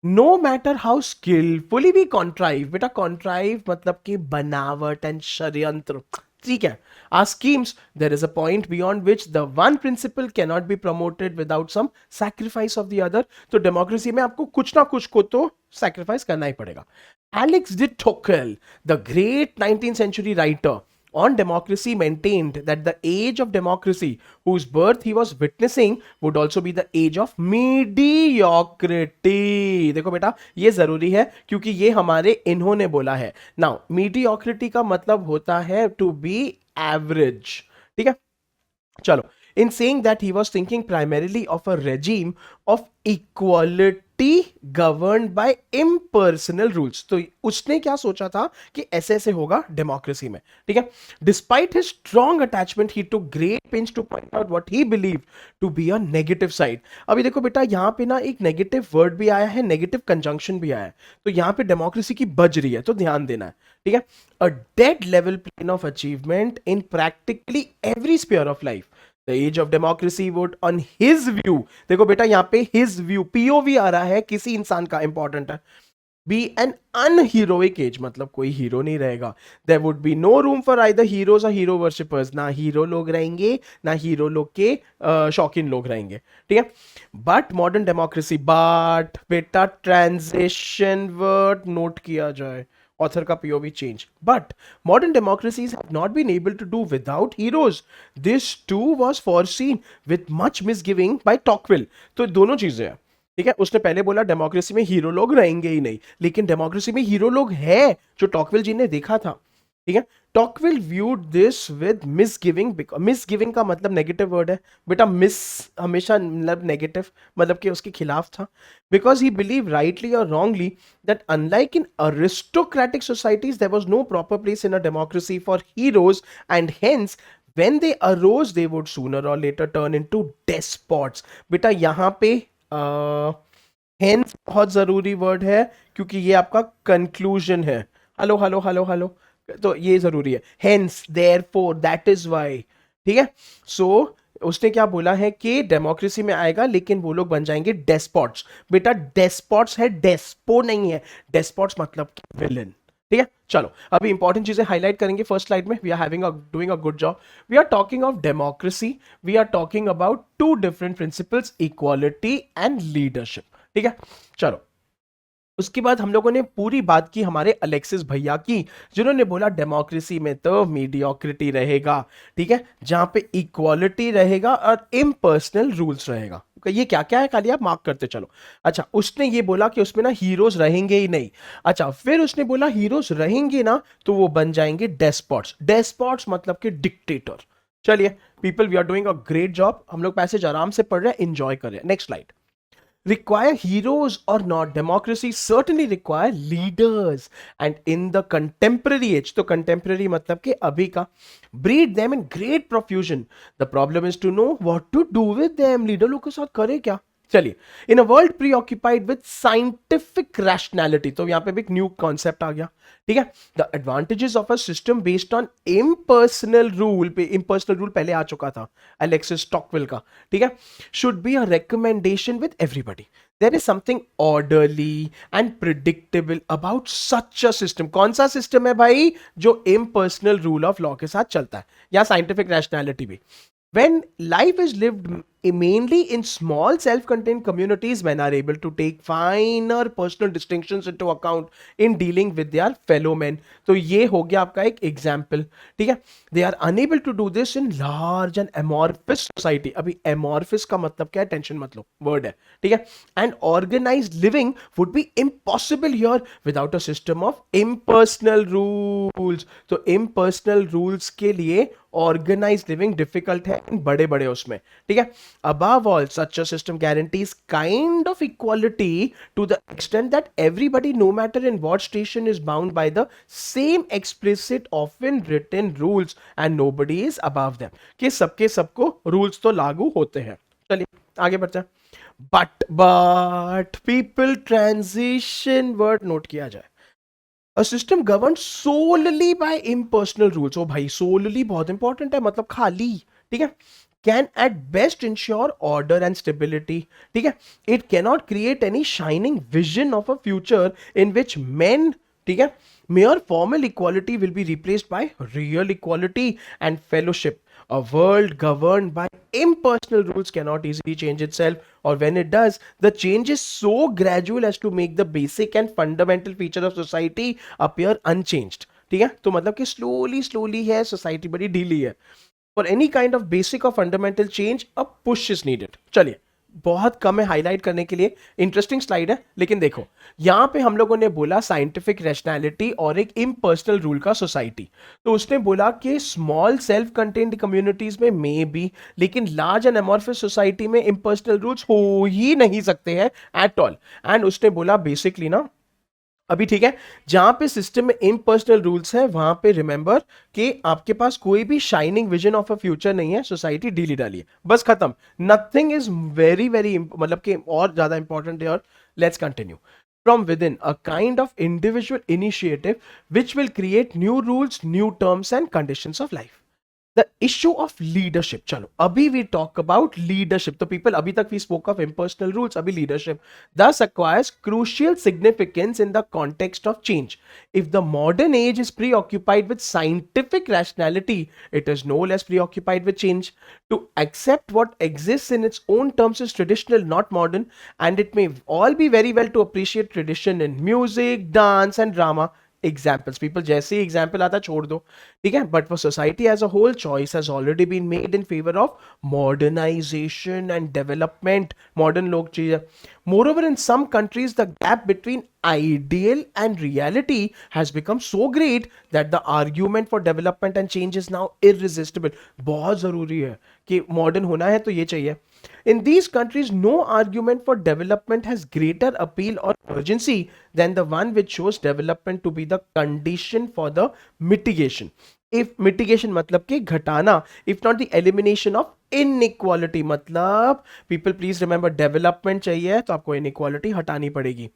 No matter how skillfully we contrive, बेटा कॉन्ट्राइव मतलब कि बनावट एंड षड्यंत्र, ठीक है। Our schemes, there is a point beyond which the one principle cannot be promoted without some sacrifice of the other. तो डेमोक्रेसी में आपको कुछ ना कुछ को तो सैक्रिफाइस करना ही पड़ेगा। Alex de Tocqueville, the great 19th century writer on democracy, maintained that the age of democracy whose birth he was witnessing would also be the age of mediocrity। देखो बेटा ये जरूरी है क्योंकि ये हमारे इन्होंने बोला है। नाउ mediocrity का मतलब होता है टू बी एवरेज, ठीक है। चलो, in saying that he was thinking primarily of a regime of equality governed by impersonal rules। तो उसने क्या सोचा था कि ऐसे ऐसे होगा डेमोक्रेसी में, ठीक है। Despite his strong attachment, he took great pains to point out what he believed to be a negative side। अभी देखो बेटा यहाँ पे ना एक नेगेटिव वर्ड भी आया है, नेगेटिव कंजंक्शन भी आया है, तो यहाँ पे डेमोक्रेसी की बज रही है, तो ध्यान देना है, ठीक है। A dead level plane of achievement in practically every sphere of life। The age of democracy would on his view, देखो बेटा यहाँ पे his view POV आ रहा है, किसी इंसान का इंपॉर्टेंट है, be an unheroic age, मतलब कोई हीरो नहीं रहेगा। There would be no room for either heroes or hero worshippers, ना हीरो लोग रहेंगे ना हीरो लोग के शौकीन लोग रहेंगे, ठीक है। बट मॉडर्न डेमोक्रेसी, बट बेटा ट्रांजिशन वर्ड नोट किया जाए, author का POV change, but modern democracies have not been able to do without heroes। This too was foreseen with much misgiving by Tocqueville। तो दोनों चीजें हैं, ठीक है। उसने पहले बोला डेमोक्रेसी में हीरो लोग रहेंगे ही नहीं, लेकिन डेमोक्रेसी में हीरो लोग हैं जो टॉकविल जी ने देखा था, ठीक है। टॉकविल व्यूड दिस विद मिसगिविंग। मिसगिविंग का मतलब नेगेटिव वर्ड है बेटा, मिस हमेशा मतलब नेगेटिव, मतलब कि उसके खिलाफ था। बिकॉज ही बिलीव राइटली और wrongly that unlike in aristocratic societies there was no proper place in a democracy for heroes, and hence when they arose they would sooner or later turn into despots। बेटा यहाँ पे hence बहुत जरूरी word है क्योंकि ये आपका conclusion है। हेलो हेलो हेलो हेलो, तो ये जरूरी है, hence therefore that is why, ठीक है। सो उसने क्या बोला है कि डेमोक्रेसी में आएगा लेकिन वो लोग बन जाएंगे डेस्पॉट्स। बेटा डेस्पॉट्स है, डेस्पो नहीं है। डेस्पॉट्स मतलब विलन, ठीक है। चलो अभी इंपॉर्टेंट चीजें हाईलाइट करेंगे फर्स्ट स्लाइड में। We are having doing a good job. We are talking of democracy, we are talking about two different principles, equality and leadership, ठीक है। चलो उसके बाद हम लोगों ने पूरी बात की हमारे अलेक्सिस भैया की, जिन्होंने बोला डेमोक्रेसी में तो मीडियोक्रिटी रहेगा, ठीक है, जहां पे इक्वालिटी रहेगा और इम्पर्सनल रूल्स रहेगा। ये क्या क्या है खाली आप मार्क करते चलो। अच्छा, उसने ये बोला कि उसमें ना हीरोज रहेंगे ही नहीं। अच्छा, फिर उसने बोला हीरोज रहेंगे ना तो वो बन जाएंगे डेस्पॉट्स। डेस्पॉट्स मतलब कि डिक्टेटर। चलिए people, we are doing a great job, हम लोग पैसेज आराम से पढ़ रहे हैं, एंजॉय कर रहे हैं। Next slide. Require heroes or not, democracy certainly require leaders, and in the contemporary age, तो contemporary मतलब कि अभी का, breed them in great profusion. The problem is to know what to do with them. Leader लोग के साथ करे क्या। चलिए, in a world preoccupied with scientific rationality, तो यहां पे भी एक न्यू कॉन्सेप्ट आ गया, ठीक है। The advantages of a system based on impersonal rule, पे इम्पर्सनल रूल पहले आ चुका था एलेक्सिस स्टॉकविल का, ठीक है। Should be a recommendation with everybody. There is something orderly and predictable about such a system. कौन सा सिस्टम है भाई, जो इम्पर्सनल रूल ऑफ लॉ के साथ चलता है, या साइंटिफिक रैशनैलिटी भी। When life is lived mainly in small self-contained communities, men are able to take finer personal distinctions into account in dealing with their fellow men. तो ये हो गया आपका एक एग्जाम्पल, ठीक है। They are unable to do this in large and amorphous society. अभी amorphous का मतलब क्या है, टेंशन मत लो, वर्ड है, ठीक है। And organized living would be impossible here without a system of impersonal rules. तो impersonal rules के लिए ऑर्गेनाइज लिविंग डिफिकल्ट है इन बड़े बड़े उसमें, ठीक है। Above all such a system guarantees kind of equality to the extent that everybody no matter in what station is bound by the same explicit often written rules and nobody is above them, कि सबके सबको rules तो लागू होते हैं। चलिए आगे बढ़ते हैं। But people transition word note किया जाए। A system governed solely by impersonal rules. ओ भाई solely बहुत इंपॉर्टेंट है, मतलब खाली, ठीक है। Can at best ensure order and stability, ठीक है। It cannot create any shining vision of a future in which men, ठीक है, mere formal equality will be replaced by real equality and fellowship. A world governed by impersonal rules cannot easily change itself, or when it does, the change is so gradual as to make the basic and fundamental feature of society appear unchanged. ठीक है, तो मतलब कि slowly है, society बड़ी ढीली है। For any kind of basic or fundamental change, a push is needed. चलिए, बहुत कम है हाईलाइट करने के लिए, इंटरेस्टिंग स्लाइड है, लेकिन देखो यहां पे हम लोगों ने बोला साइंटिफिक रैशनैलिटी और एक इम्पर्सनल रूल का सोसाइटी। तो उसने बोला कि स्मॉल सेल्फ कंटेन्ड कम्युनिटीज में मे बी, लेकिन लार्ज एंड एमॉर्फस सोसाइटी में इम्पर्सनल रूल्स हो ही नहीं सकते हैं एट ऑल। एंड उसने बोला बेसिकली ना, अभी ठीक है, जहां पे सिस्टम में इम्पर्सनल रूल्स है वहां पे रिमेंबर कि आपके पास कोई भी shining vision of a future नहीं है, सोसाइटी ढीली डाली है, बस खत्म। नथिंग इज वेरी वेरी मतलब कि और ज्यादा इंपॉर्टेंट है। और let's continue. From within, a kind of individual initiative which will create new rules, new terms and conditions of life. The issue of leadership, चलो अभी we talk about leadership. तो people, अभी तक we spoke of impersonal rules, अभी leadership thus acquires crucial significance in the context of change. If the modern age is preoccupied with scientific rationality, it is no less preoccupied with change. To accept what exists in its own terms is traditional, not modern, and it may all be very well to appreciate tradition in music, dance and drama. Examples, people जैसे ही एग्जाम्पल आता छोड़ दो, ठीक है। But for society as a whole choice has already been made in favour of modernisation and development. Modern लोग चाहिए। Moreover, in some countries, the gap between ideal and reality has become so great that the argument for development and change is now irresistible. बहुत जरूरी है कि modern होना है तो ये चाहिए। In these countries, no argument for development has greater appeal or urgency than the one which shows development to be the condition for the mitigation. If mitigation मतलब कि घटाना, if not the elimination of inequality, मतलब people please remember development चाहिए तो आपको inequality हटानी पड़ेगी,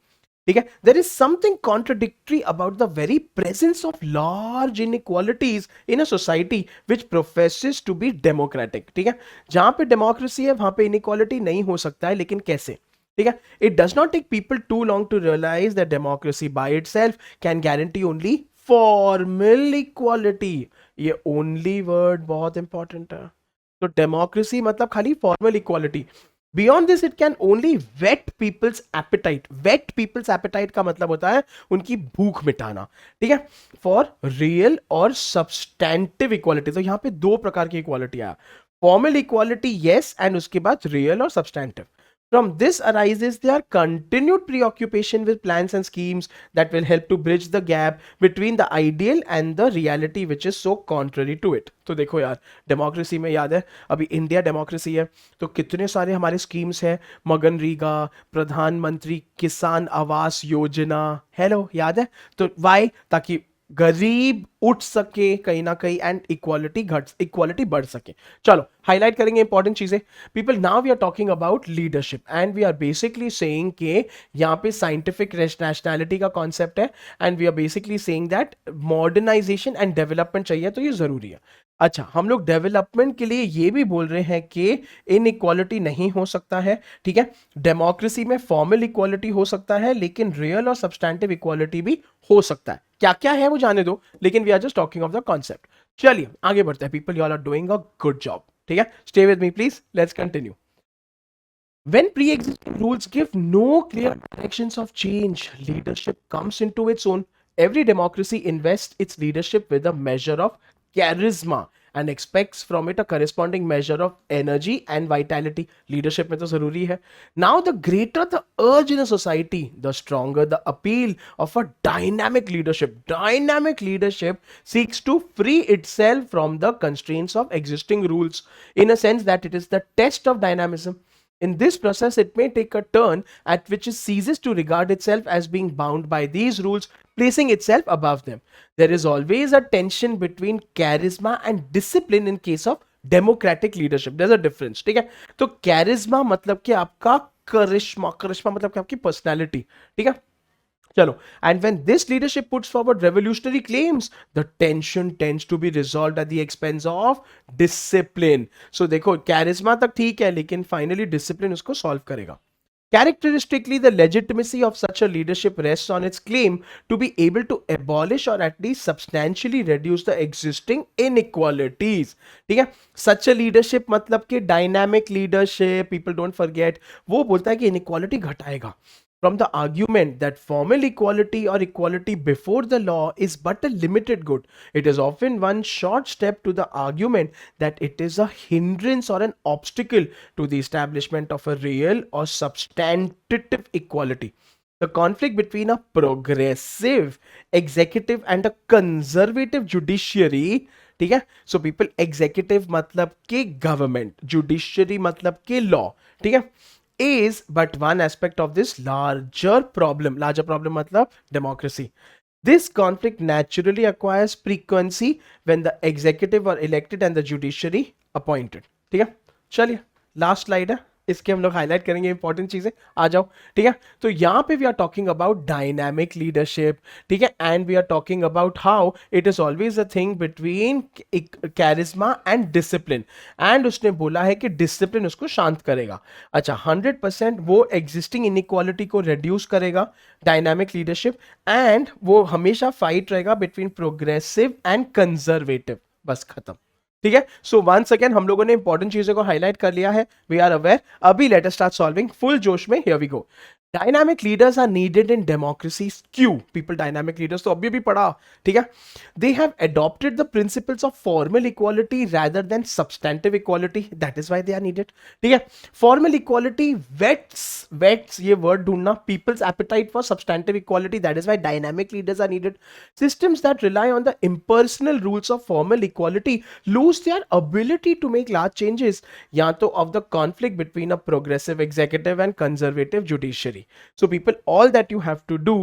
ठीक है। There is something contradictory about the very presence of large inequalities in a society which professes to be democratic, ठीक है। जहां पे डेमोक्रेसी है वहां पे inequality नहीं हो सकता है, लेकिन कैसे, ठीक है। It does not take people too long to realize that democracy by itself can guarantee only formal equality. ये ओनली वर्ड बहुत इंपॉर्टेंट है। तो डेमोक्रेसी मतलब खाली formal equality. Beyond this it can only whet people's appetite. Whet people's appetite का मतलब होता है उनकी भूख मिटाना, ठीक है, फॉर रियल और सब्सटैंटिव इक्वालिटी। तो यहां पे दो प्रकार की इक्वालिटी आया, फॉर्मल इक्वालिटी यस, एंड उसके बाद रियल और substantive. From this arises their continued preoccupation with plans and schemes that will help to bridge the gap between the ideal and the reality which is so contrary to it. तो देखो यार, democracy में याद है अभी India democracy है तो कितने सारे हमारे स्कीम्स हैं, मगनरेगा, प्रधानमंत्री किसान आवास योजना, हेलो याद है? तो वाई? ताकि गरीब उठ सके कहीं ना कहीं एंड इक्वालिटी बढ़ सके. चलो हाईलाइट करेंगे इंपॉर्टेंट चीजें. People, now we are talking about leadership and we are basically saying के यहाँ पे साइंटिफिक नेशनैलिटी का कॉन्सेप्ट है and we are basically saying that modernisation and development चाहिए तो ये जरूरी है. अच्छा, हम लोग डेवलपमेंट के लिए ये भी बोल रहे हैं कि इनइक्वालिटी नहीं हो सकता है. ठीक है, डेमोक्रेसी में फॉर्मल इक्वालिटी हो सकता है लेकिन रियल और सब्सटैंटिव इक्वालिटी भी हो सकता है. क्या क्या है वो जाने दो, लेकिन we are just talking of the concept. चलिए आगे बढ़ते हैं. People, you all are doing a good job. ठीक है, stay with me please, let's continue. When pre-existing rules give no clear directions of change, leadership comes into its own. Every democracy invests its leadership with a measure of charisma and expects from it a corresponding measure of energy and vitality. Leadership में तो जरूरी है. Now the greater the urge in a society, the stronger the appeal of a dynamic leadership. Dynamic leadership seeks to free itself from the constraints of existing rules, in a sense that it is the test of dynamism. In this process, it may take a turn at which it ceases to regard itself as being bound by these rules, placing itself above them. There is always a tension between charisma and discipline in case of democratic leadership. There's a difference. ठीक है, तो charisma मतलब कि आपका करिश्मा, करिश्मा मतलब कि आपकी personality. ठीक है, चलो. And when this leadership puts forward revolutionary claims, the tension tends to be resolved at the expense of discipline. So देखो, charisma तक ठीक है लेकिन finally discipline उसको solve करेगा. Characteristically, the legitimacy of such a leadership rests on its claim to be able to abolish or at least substantially reduce the existing inequalities. ठीक है, such a leadership मतलब कि dynamic leadership, people don't forget, वो बोलता है कि inequality घटाएगा. From the argument that formal equality or equality before the law is but a limited good, it is often one short step to the argument that it is a hindrance or an obstacle to the establishment of a real or substantive equality. The conflict between a progressive executive and a conservative judiciary, ठीक है, so people, executive मतलब कि government, judiciary मतलब कि law. ठीक है, is but one aspect of this larger problem. Larger problem matlab democracy. This conflict naturally acquires frequency when the executive are elected and the judiciary appointed. ठीक है, चलिए last slide है, इसके हम लोग हाईलाइट करेंगे इंपॉर्टेंट चीजें. आ जाओ. ठीक है, तो यहां पे we are talking about dynamic leadership. ठीक है, and we are talking about how it is always a thing between charisma and discipline. And उसने बोला है कि डिसिप्लिन उसको शांत करेगा. अच्छा, 100% वो एग्जिस्टिंग इनइक्वालिटी को रिड्यूस करेगा, डायनामिक लीडरशिप, एंड वो हमेशा फाइट रहेगा बिटवीन प्रोग्रेसिव एंड कंजर्वेटिव. बस खत्म. ठीक है, सो वंस अगेन हम लोगों ने इंपॉर्टेंट चीजों को हाईलाइट कर लिया है, वी आर अवेयर. अभी let us start solving full जोश में. Here we go. Dynamic leaders are needed in democracy. क्यों पीपल? डायनामिक लीडर्स तो अभी भी पढ़ा. ठीक है, they have adopted the principles of formal equality rather than substantive equality. That is why they are needed. ठीक है, फॉर्मल इक्वालिटी वेट्स ये वर्ड ढूंढना people's appetite for substantive equality. That is why dynamic leaders are needed. Systems that rely on the impersonal rules of formal equality lose their ability to make large changes, या तो of the conflict between a progressive executive and conservative judiciary. So people, all that you have to do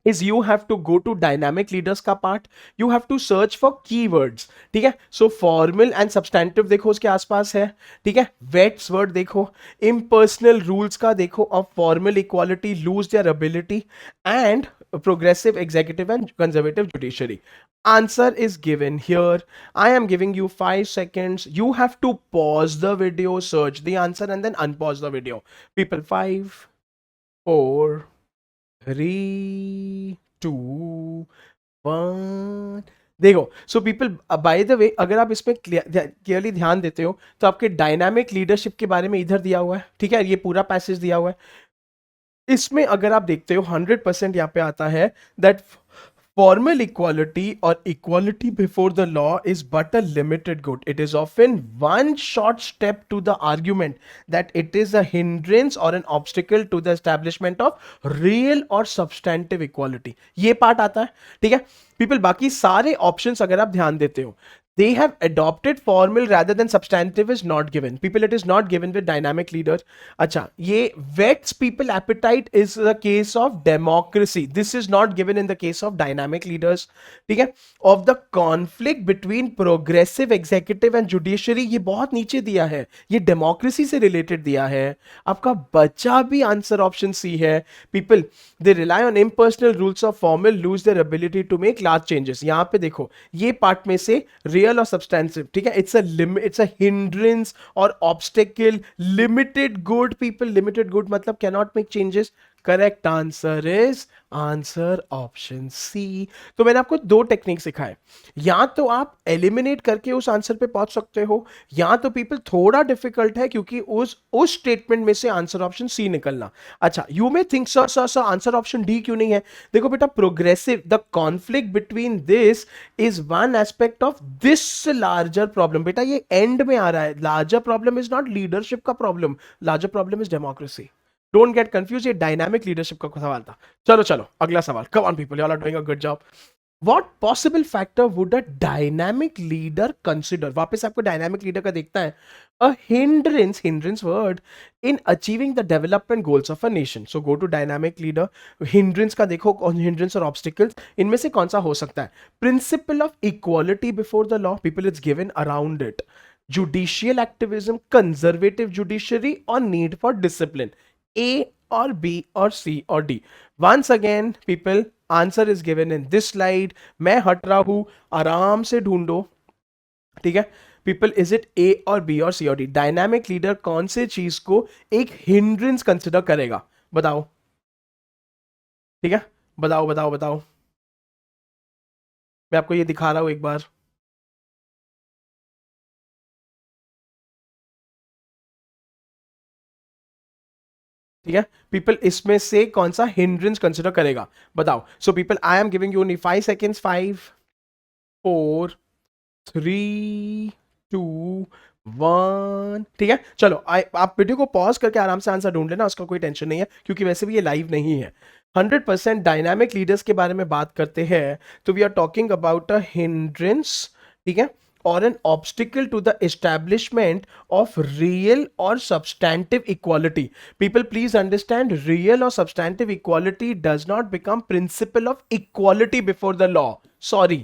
is you have to go to dynamic leaders का part. You have to search for keywords. ठीक है, so formal and substantive देखो उसके आसपास है. ठीक है, wets word देखो, impersonal rules का देखो, of formal equality lose their ability, and progressive executive and conservative judiciary. Answer is given here. I am giving you 5 seconds. You have to pause the video, search the answer, and then unpause the video. People, 5, 4, 3, 2, 1. देखो, so people, by the way, अगर आप इसमें clearly ध्यान देते हो तो आपके dynamic leadership के बारे में इधर दिया हुआ है. ठीक है, ये पूरा पैसेज दिया हुआ है. इसमें अगर आप देखते हो 100% यहाँ पे आता है that Formal equality or equality before the law is but a limited good. It is often one short step to the argument that it is a hindrance or an obstacle to the establishment of real or substantive equality. ये part आता है, ठीक है people. बाकी सारे options अगर आप ध्यान देते हो, they have adopted formal rather than substantive is not given. People, it is not given with dynamic leader. Acha, ye whets people appetite is the case of democracy. This is not given in the case of dynamic leaders. ठीक है. Of the conflict between progressive executive and judiciary, ये बहुत नीचे दिया है, ये democracy से related दिया है. आपका बचा भी आंसर ऑप्शन सी है. People, they rely on impersonal rules of formal, lose their ability to make large changes. यहाँ पे देखो, ये पार्ट में से रियल और सब्सटेंसिव, ठीक है, it's a limit, it's a hindrance और obstacle. Limited good people, limited good मतलब can not make changes. Correct answer is answer option C. तो मैंने आपको दो टेक्निक सिखाए. या तो आप एलिमिनेट करके उस आंसर पे पहुंच सकते हो, या तो पीपल थोड़ा डिफिकल्ट है क्योंकि उस स्टेटमेंट में से आंसर ऑप्शन सी निकलना. अच्छा, you may think sir sir sir answer option D क्यों नहीं है. देखो बेटा, progressive, the conflict between this is one aspect of this larger problem. बेटा ये एंड में आ रहा है. Larger problem is not leadership का problem, larger problem is democracy. Don't get confuse, ये डायनामिक लीडरशिप का सवाल था. चलो चलो अगला सवाल. Come on people, you all are doing a good job. What possible factor would a dynamic leader consider? वापस आपको डायनामिक लीडर का देखता है. A hindrance word in achieving the development goals of a nation. So go to dynamic leader. Hindrance का देखो, hindrance और obstacles इनमें से कौन सा हो सकता है. Principle of equality before the law. People, it's given around it. Judicial activism, conservative judiciary, or need for discipline. A or B or C or D. Once again, people, answer is given in this slide. मैं हट रहा हूं, आराम से ढूंढो. ठीक है people, is it ए और बी और सी और डी. डायनामिक लीडर कौन से चीज को एक हिंड्रेंस कंसिडर करेगा, बताओ. ठीक है, बताओ बताओ बताओ. मैं आपको ये दिखा रहा हूं एक बार. ठीक है पीपल, इसमें से कौन सा हिंड्रेंस कंसिडर करेगा, बताओ. So people, I am giving you only 5 seconds. 5 4 3 2 1. ठीक है चलो, आप वीडियो को पॉज करके आराम से आंसर ढूंढ लेना, उसका कोई टेंशन नहीं है क्योंकि वैसे भी ये लाइव नहीं है. 100% डायनामिक लीडर्स के बारे में बात करते हैं तो we are talking about a hindrance, ठीक है, or an obstacle to the establishment of real or substantive equality. People, please understand, real or substantive equality does not become principle of equality before the law. Sorry,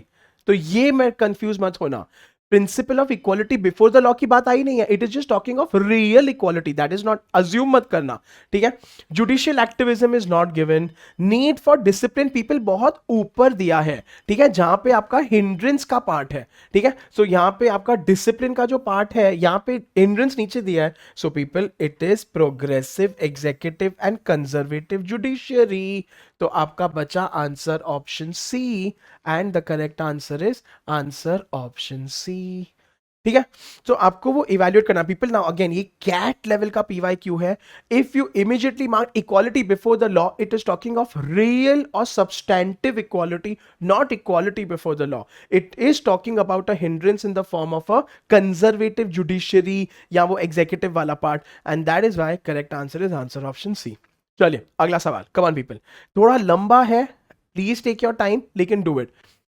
तो ये मैं confuse मत होना. Principle of equality before the law की बात आई नहीं है. It is just talking of real equality. That is not, assume मत करना. ठीक है, judicial activism is not given. Need for discipline people बहुत ऊपर दिया है. ठीक है, जहां पे आपका हिंड्रेंस का पार्ट है. ठीक है, सो यहां पे आपका डिसिप्लिन का जो पार्ट है, यहां पे हिंड्रेंस नीचे दिया है. So people, it is progressive executive and conservative judiciary. तो आपका बचा answer option C, and the correct answer is answer option C. ठीक है, तो आपको वो इवेल्युएट करना. पीपल, नाउ अगेन ये कैट लेवल का पीवाईक्यू है. If you immediately mark equality before the law, it is talking of real और substantive equality, not equality before the law. It is talking about a hindrance in the form of a conservative judiciary या वो executive वाला part, and that is why correct answer is answer option C. चलिए अगला सवाल. Come on people, थोड़ा लंबा है, please take your time, लेकिन do it.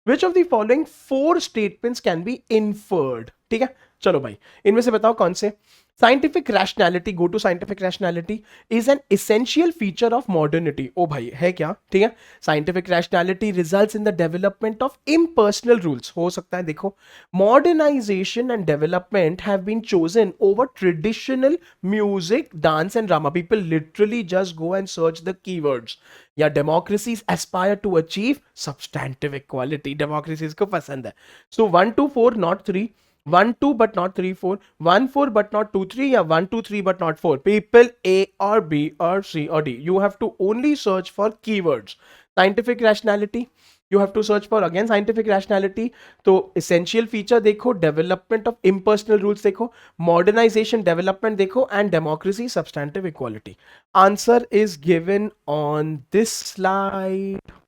Which of the following 4 statements can be inferred. ठीक है, चलो भाई, इनमें से बताओ कौन से. Scientific rationality, go to scientific rationality, is an essential feature of modernity. ओ भाई, है क्या. ठीक है, scientific rationality results in the development of impersonal rules. हो सकता है, देखो, modernization and development have been chosen over traditional music, dance and drama. People literally just go and search the keywords. या democracies aspire to achieve substantive equality. Democracies को पसंद है. So 1 2 4 not 3, 1 2 but not 3 4, 1 4 but not 2 3, या 1 2 3 but not 4. People, A or B or C or D. You have to only search for keywords. Scientific rationality, you have to search for again scientific rationality. तो essential feature देखो, development of impersonal rules देखो, modernization development देखो, and democracy substantive equality. Answer is given on this slide.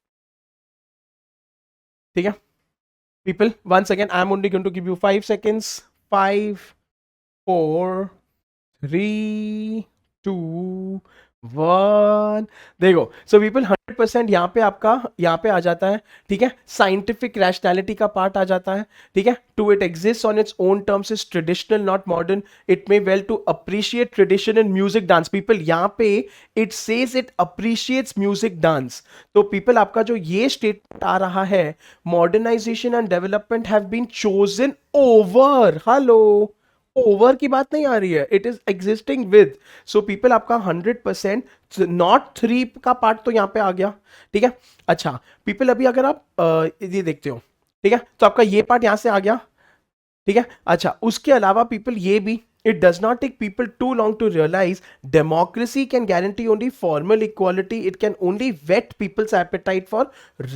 ठीक है people, once again I'm only going to give you 5 seconds. 5, 4, 3, 2, 1, देखो so people 100% यहाँ पे आपका यहाँ पे आ जाता है, ठीक है, साइंटिफिक रैशनैलिटी का पार्ट आ जाता है, ठीक है, to it exist on its own terms is traditional not modern, it may well to appreciate tradition in music dance, people यहाँ पे it says it appreciates music dance, तो पीपल आपका जो ये स्टेटमेंट आ रहा है, modernisation and development have been chosen over, hello, over की बात नहीं आ रही है, it is existing with, so people आपका 100% नॉट 3 का पार्ट तो यहां पे आ गया, ठीक है। अच्छा पीपल अभी अगर आप ये देखते हो, ठीक है, तो आपका ये पार्ट यहां से आ गया, ठीक है। अच्छा उसके अलावा पीपल ये भी, it does not take people too long to realize democracy can guarantee only formal equality, it can only whet people's appetite for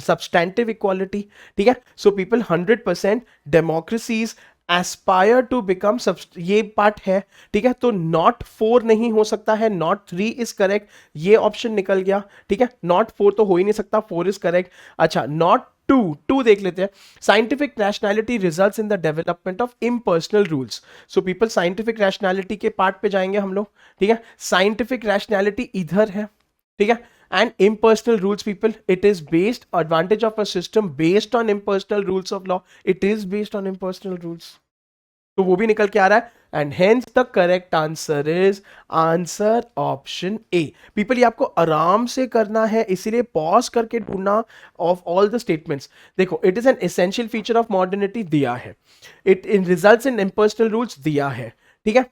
substantive equality, ठीक है। So people 100% democracies aspire to become ये part है, ठीक है, तो not 4 नहीं हो सकता है, नॉट 3 इज करेक्ट, ये ऑप्शन निकल गया, ठीक है, नॉट 4 तो हो ही नहीं सकता, 4 इज करेक्ट। अच्छा नॉट टू देख लेते हैं, scientific rationality results in the development of impersonal rules, so people scientific rationality के पार्ट पे जाएंगे हम लोग, ठीक है, साइंटिफिक रैशनैलिटी इधर है, ठीक है, and impersonal rules people, it is based advantage of a system based on impersonal rules of law, it is based on impersonal rules, तो वो भी निकल के आ रहा है, and hence the correct answer is answer option A. People ये आपको आराम से करना है, इसीलिए पॉज करके ढूंढना ऑफ ऑल द स्टेटमेंट्स। देखो it is an essential feature of modernity दिया है, it in results in impersonal rules दिया है, ठीक है,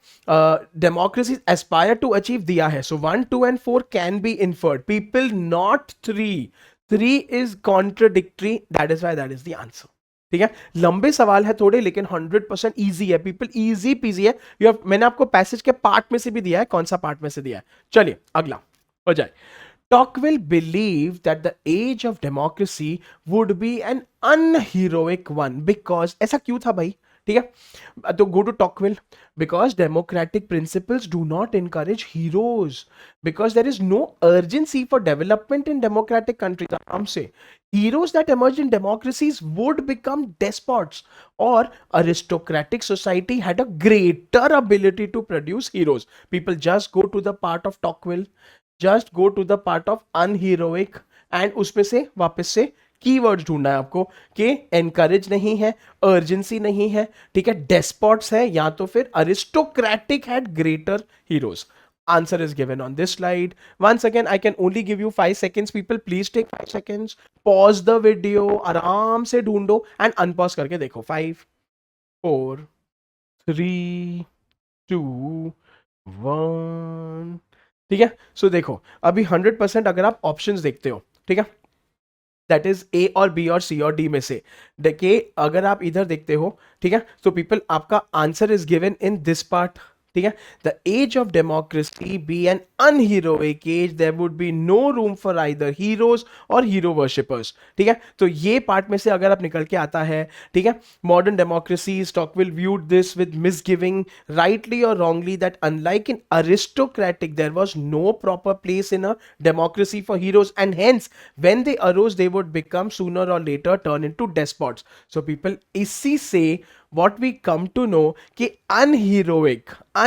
डेमोक्रेसी एस्पायर टू अचीव दिया है, so 1, 2 and 4 can be inferred, people not 3 is contradictory, that is why that is the answer, ठीक है। लंबे सवाल है थोड़े, लेकिन 100% इजी है पीपल, इजी पीजी है, मैंने आपको पैसेज के पार्ट में से भी दिया है, कौन सा पार्ट में से दिया है, चलिए अगला हो जाए। Tocqueville believed that the age of democracy would be an unheroic one because, ऐसा क्यों था भाई, ठीक है, तो go to Tocqueville, because democratic principles do not encourage heroes, because there is no urgency for development in democratic countries, आराम से heroes that emerged in democracies would become despots, or aristocratic society had a greater ability to produce heroes, people just go to the part of Tocqueville, just go to the part of unheroic and उसमें से वापस से keywords ढूंढना है आपको कि encourage नहीं है, अर्जेंसी नहीं है, ठीक है, डेस्पॉट्स है, या तो फिर aristocratic had greater heroes. Answer is given on this slide. Once again, I can only give you 5 seconds. People, please take 5 seconds. Pause the video. आराम से ढूंढो and unpause करके देखो. 5, 4, 3, 2, 1. ठीक है, सो देखो अभी 100% अगर आप ऑप्शंस देखते हो, ठीक है, दैट इज ए और बी और सी और डी में से, देखिए अगर आप इधर देखते हो, ठीक है, तो पीपल आपका answer is given in this part, ठीक है, the age of democracy be an unheroic age, there would be no room for either heroes और हीरो वर्शिपर्स, ठीक है, तो ये पार्ट में से अगर आप निकल के आता है, ठीक है, modern democracy, Tocqueville viewed this with misgiving, rightly or wrongly, that unlike in aristocratic there was no proper place in a democracy for heroes, and hence when they arose they would become sooner or later turn into despots, so people इसी से what we come to know कि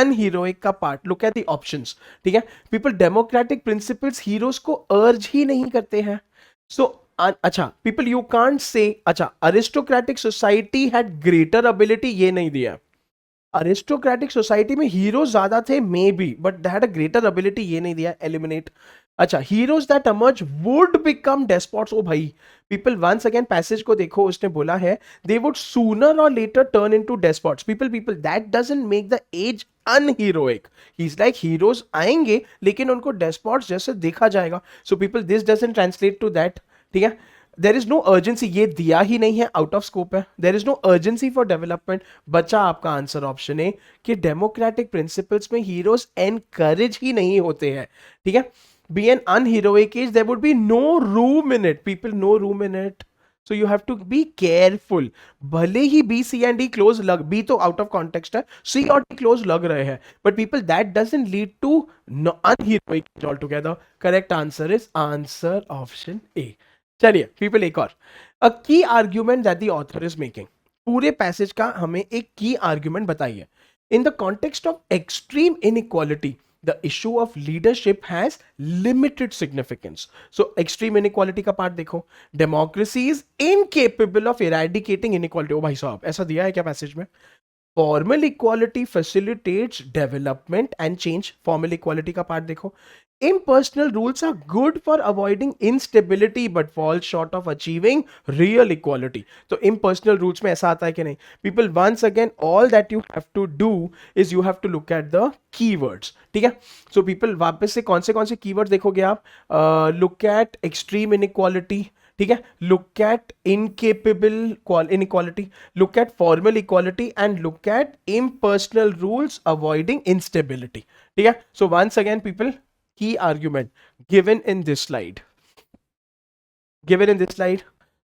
अनहीरोइक का part, look at the options, ठीक है, people democratic principles heroes को अर्ज ही नहीं करते हैं, सो अच्छा पीपल यू कांट से, अच्छा aristocratic society had greater ability, ये नहीं दिया, अरिस्टोक्रेटिक सोसाइटी में हीरो ज्यादा थे may be, but they had a greater ability, ये नहीं दिया, एलिमिनेट। अच्छा heroes that emerge would become despots, ओ भाई पीपल वंस अगेन पैसेज को देखो, उसने बोला है दे वुड सूनर और later turn into despots, people that doesn't make the age unheroic, he is like heroes आएंगे लेकिन उनको डेस्पॉट्स जैसे देखा जाएगा, so people this doesn't translate to that, ठीक है, देर इज नो अर्जेंसी, ये दिया ही नहीं है, आउट ऑफ स्कोप है, there is no urgency for development, बचा आपका आंसर ऑप्शन ए कि डेमोक्रेटिक प्रिंसिपल्स में हीरोज एनकरेज ही नहीं होते हैं, ठीक है, be an unheroic age, there would be no room in it, people, no room in it, so you have to be careful, भले ही B, C and D close लग, B तो out of context है, C और D close लग रहे हैं, but people that doesn't lead to no unheroic age altogether, correct answer is answer option A, चलिए people, एक और a key argument that the author is making. पूरे passage का हमें एक की आर्ग्यूमेंट बताइए। In the context of extreme inequality the issue of leadership has limited significance. So extreme inequality का part देखो, democracy is incapable of eradicating inequality. ओ भाई साहब, ऐसा दिया है क्या पैसेज में? Formal equality facilitates development and change. Formal equality का पार्ट देखो, impersonal rules are good for avoiding instability but fall short of achieving real equality. तो impersonal rules में ऐसा आता है कि नहीं? People, once again, all that you have to do is you have to look at the keywords. ठीक है? So people, वापस से कौन से keywords देखोगे आप? Look at extreme inequality, ठीक है, look at incapable inequality, look at formal equality and look at impersonal rules avoiding instability. ठीक है, सो वंस अगेन पीपल, की argument given in this slide,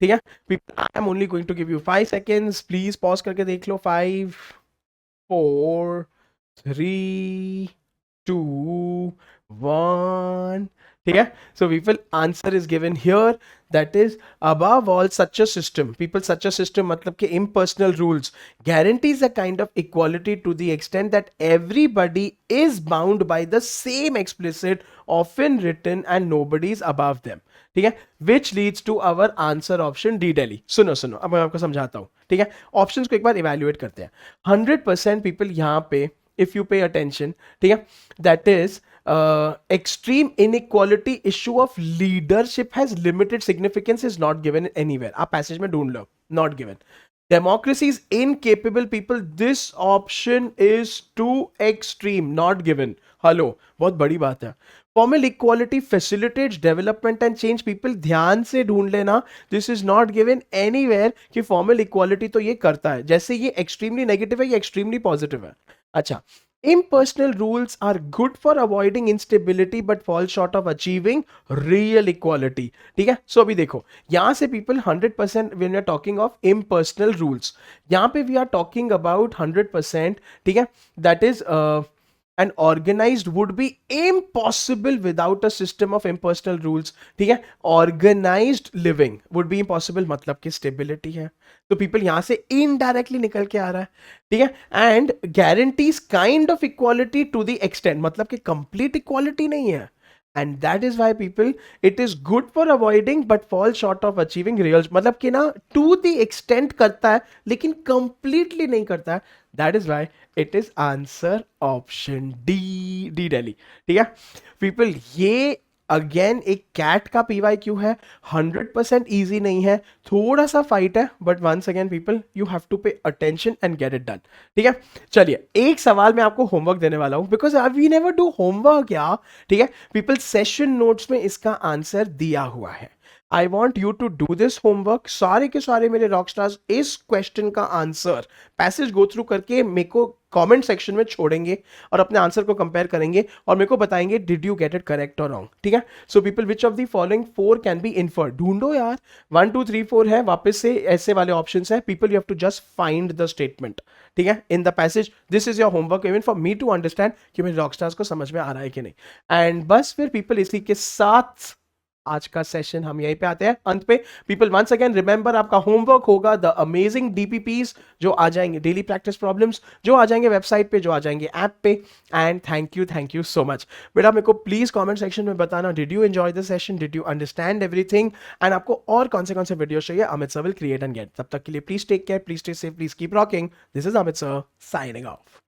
ठीक है people, I am only going to give you 5 seconds, please pause करके देख लो। 5 4 3 2 1। ठीक है, so people, answer is given here, that is above all such a system, people, such a system मतलब कि impersonal rules guarantees a kind of equality to the extent that everybody is bound by the same explicit often written and nobody is above them। ठीक है, which leads to our answer option D Delhi। सुनो अब मैं आपको समझाता हूं। ठीक है, ऑप्शंस को एक बार इवेल्युएट करते हैं। 100% पीपल यहाँ पे, if you pay attention, ठीक है, that is extreme inequality issue of leadership has limited significance is not given anywhere। आप पैसेज में ढूंढ लो, not given। democracy is incapable, people, this option is too extreme, not given। Hello, बहुत बड़ी बात है। Formal equality facilitates development and change, people ध्यान से ढूंढ लेना, this is not given anywhere कि फॉर्मल इक्वालिटी तो ये करता है। जैसे ये एक्सट्रीमली नेगेटिव है, ये एक्सट्रीमली पॉजिटिव है। अच्छा, impersonal rules are good for avoiding instability but fall short of achieving real equality। ठीक है, सो अभी देखो यहां से people 100% when we are talking of impersonal rules, यहां पे we are talking about 100%, ठीक है, that is and organized would be impossible without a system of impersonal rules। ठीक है, organized living would be impossible मतलब कि stability है, तो पीपल यहां से इनडायरेक्टली निकल के आ रहा है। ठीक है, and guarantees kind of equality to the extent, मतलब कि कंप्लीट इक्वालिटी नहीं है, and that is why people it is good for avoiding but fall short of achieving real, मतलब कि ना टू द एक्सटेंट करता है लेकिन कंप्लीटली नहीं करता है। That is why it is answer option D Delhi. ठीक है पीपल, ये अगेन एक कैट का पीवाईक्यू है, 100% इजी नहीं है, थोड़ा सा फाइट है, but once again people you have to pay attention and get it done. ठीक है, चलिए एक सवाल मैं आपको होमवर्क देने वाला हूं, because we never do homework या। ठीक है पीपल, सेशन नोट्स में इसका आंसर दिया हुआ है। I want you to do this homework. सारे के सारे मेरे रॉक स्टार्स इस क्वेश्चन का आंसर पैसेज गो थ्रू करके मेरे को कमेंट सेक्शन में छोड़ेंगे और अपने आंसर को कंपेयर करेंगे और मेरे को बताएंगे did you get it correct और रॉन्ग। ठीक है, so people, which of the following 4 can be inferred? ढूंढो यार, 1 2 3 4 है, वापस से ऐसे वाले ऑप्शन है। People, you have to just find the statement, ठीक है, in the passage. This is your homework even for me to understand कि मेरे रॉक स्टार्स को समझ में आ रहा है कि नहीं। एंड बस फिर पीपल, इसी के साथ आज का सेशन हम यहीं पे आते हैं अंत पे। पीपल, वंस अगेन रिमेंबर, आपका होमवर्क होगा द अमेजिंग डीपीपीज जो आ जाएंगे, डेली प्रैक्टिस प्रॉब्लम्स जो आ जाएंगे वेबसाइट पे, जो आ जाएंगे ऐप पे। And thank you so much. बेटा मेरे को प्लीज कमेंट सेक्शन में बताना, did you enjoy the session, did you understand everything, and आपको और कौन से वीडियो चाहिए। Amit sir will create and get. तब तक के लिए please take care, please stay safe, please keep rocking. This is Amit sir signing of.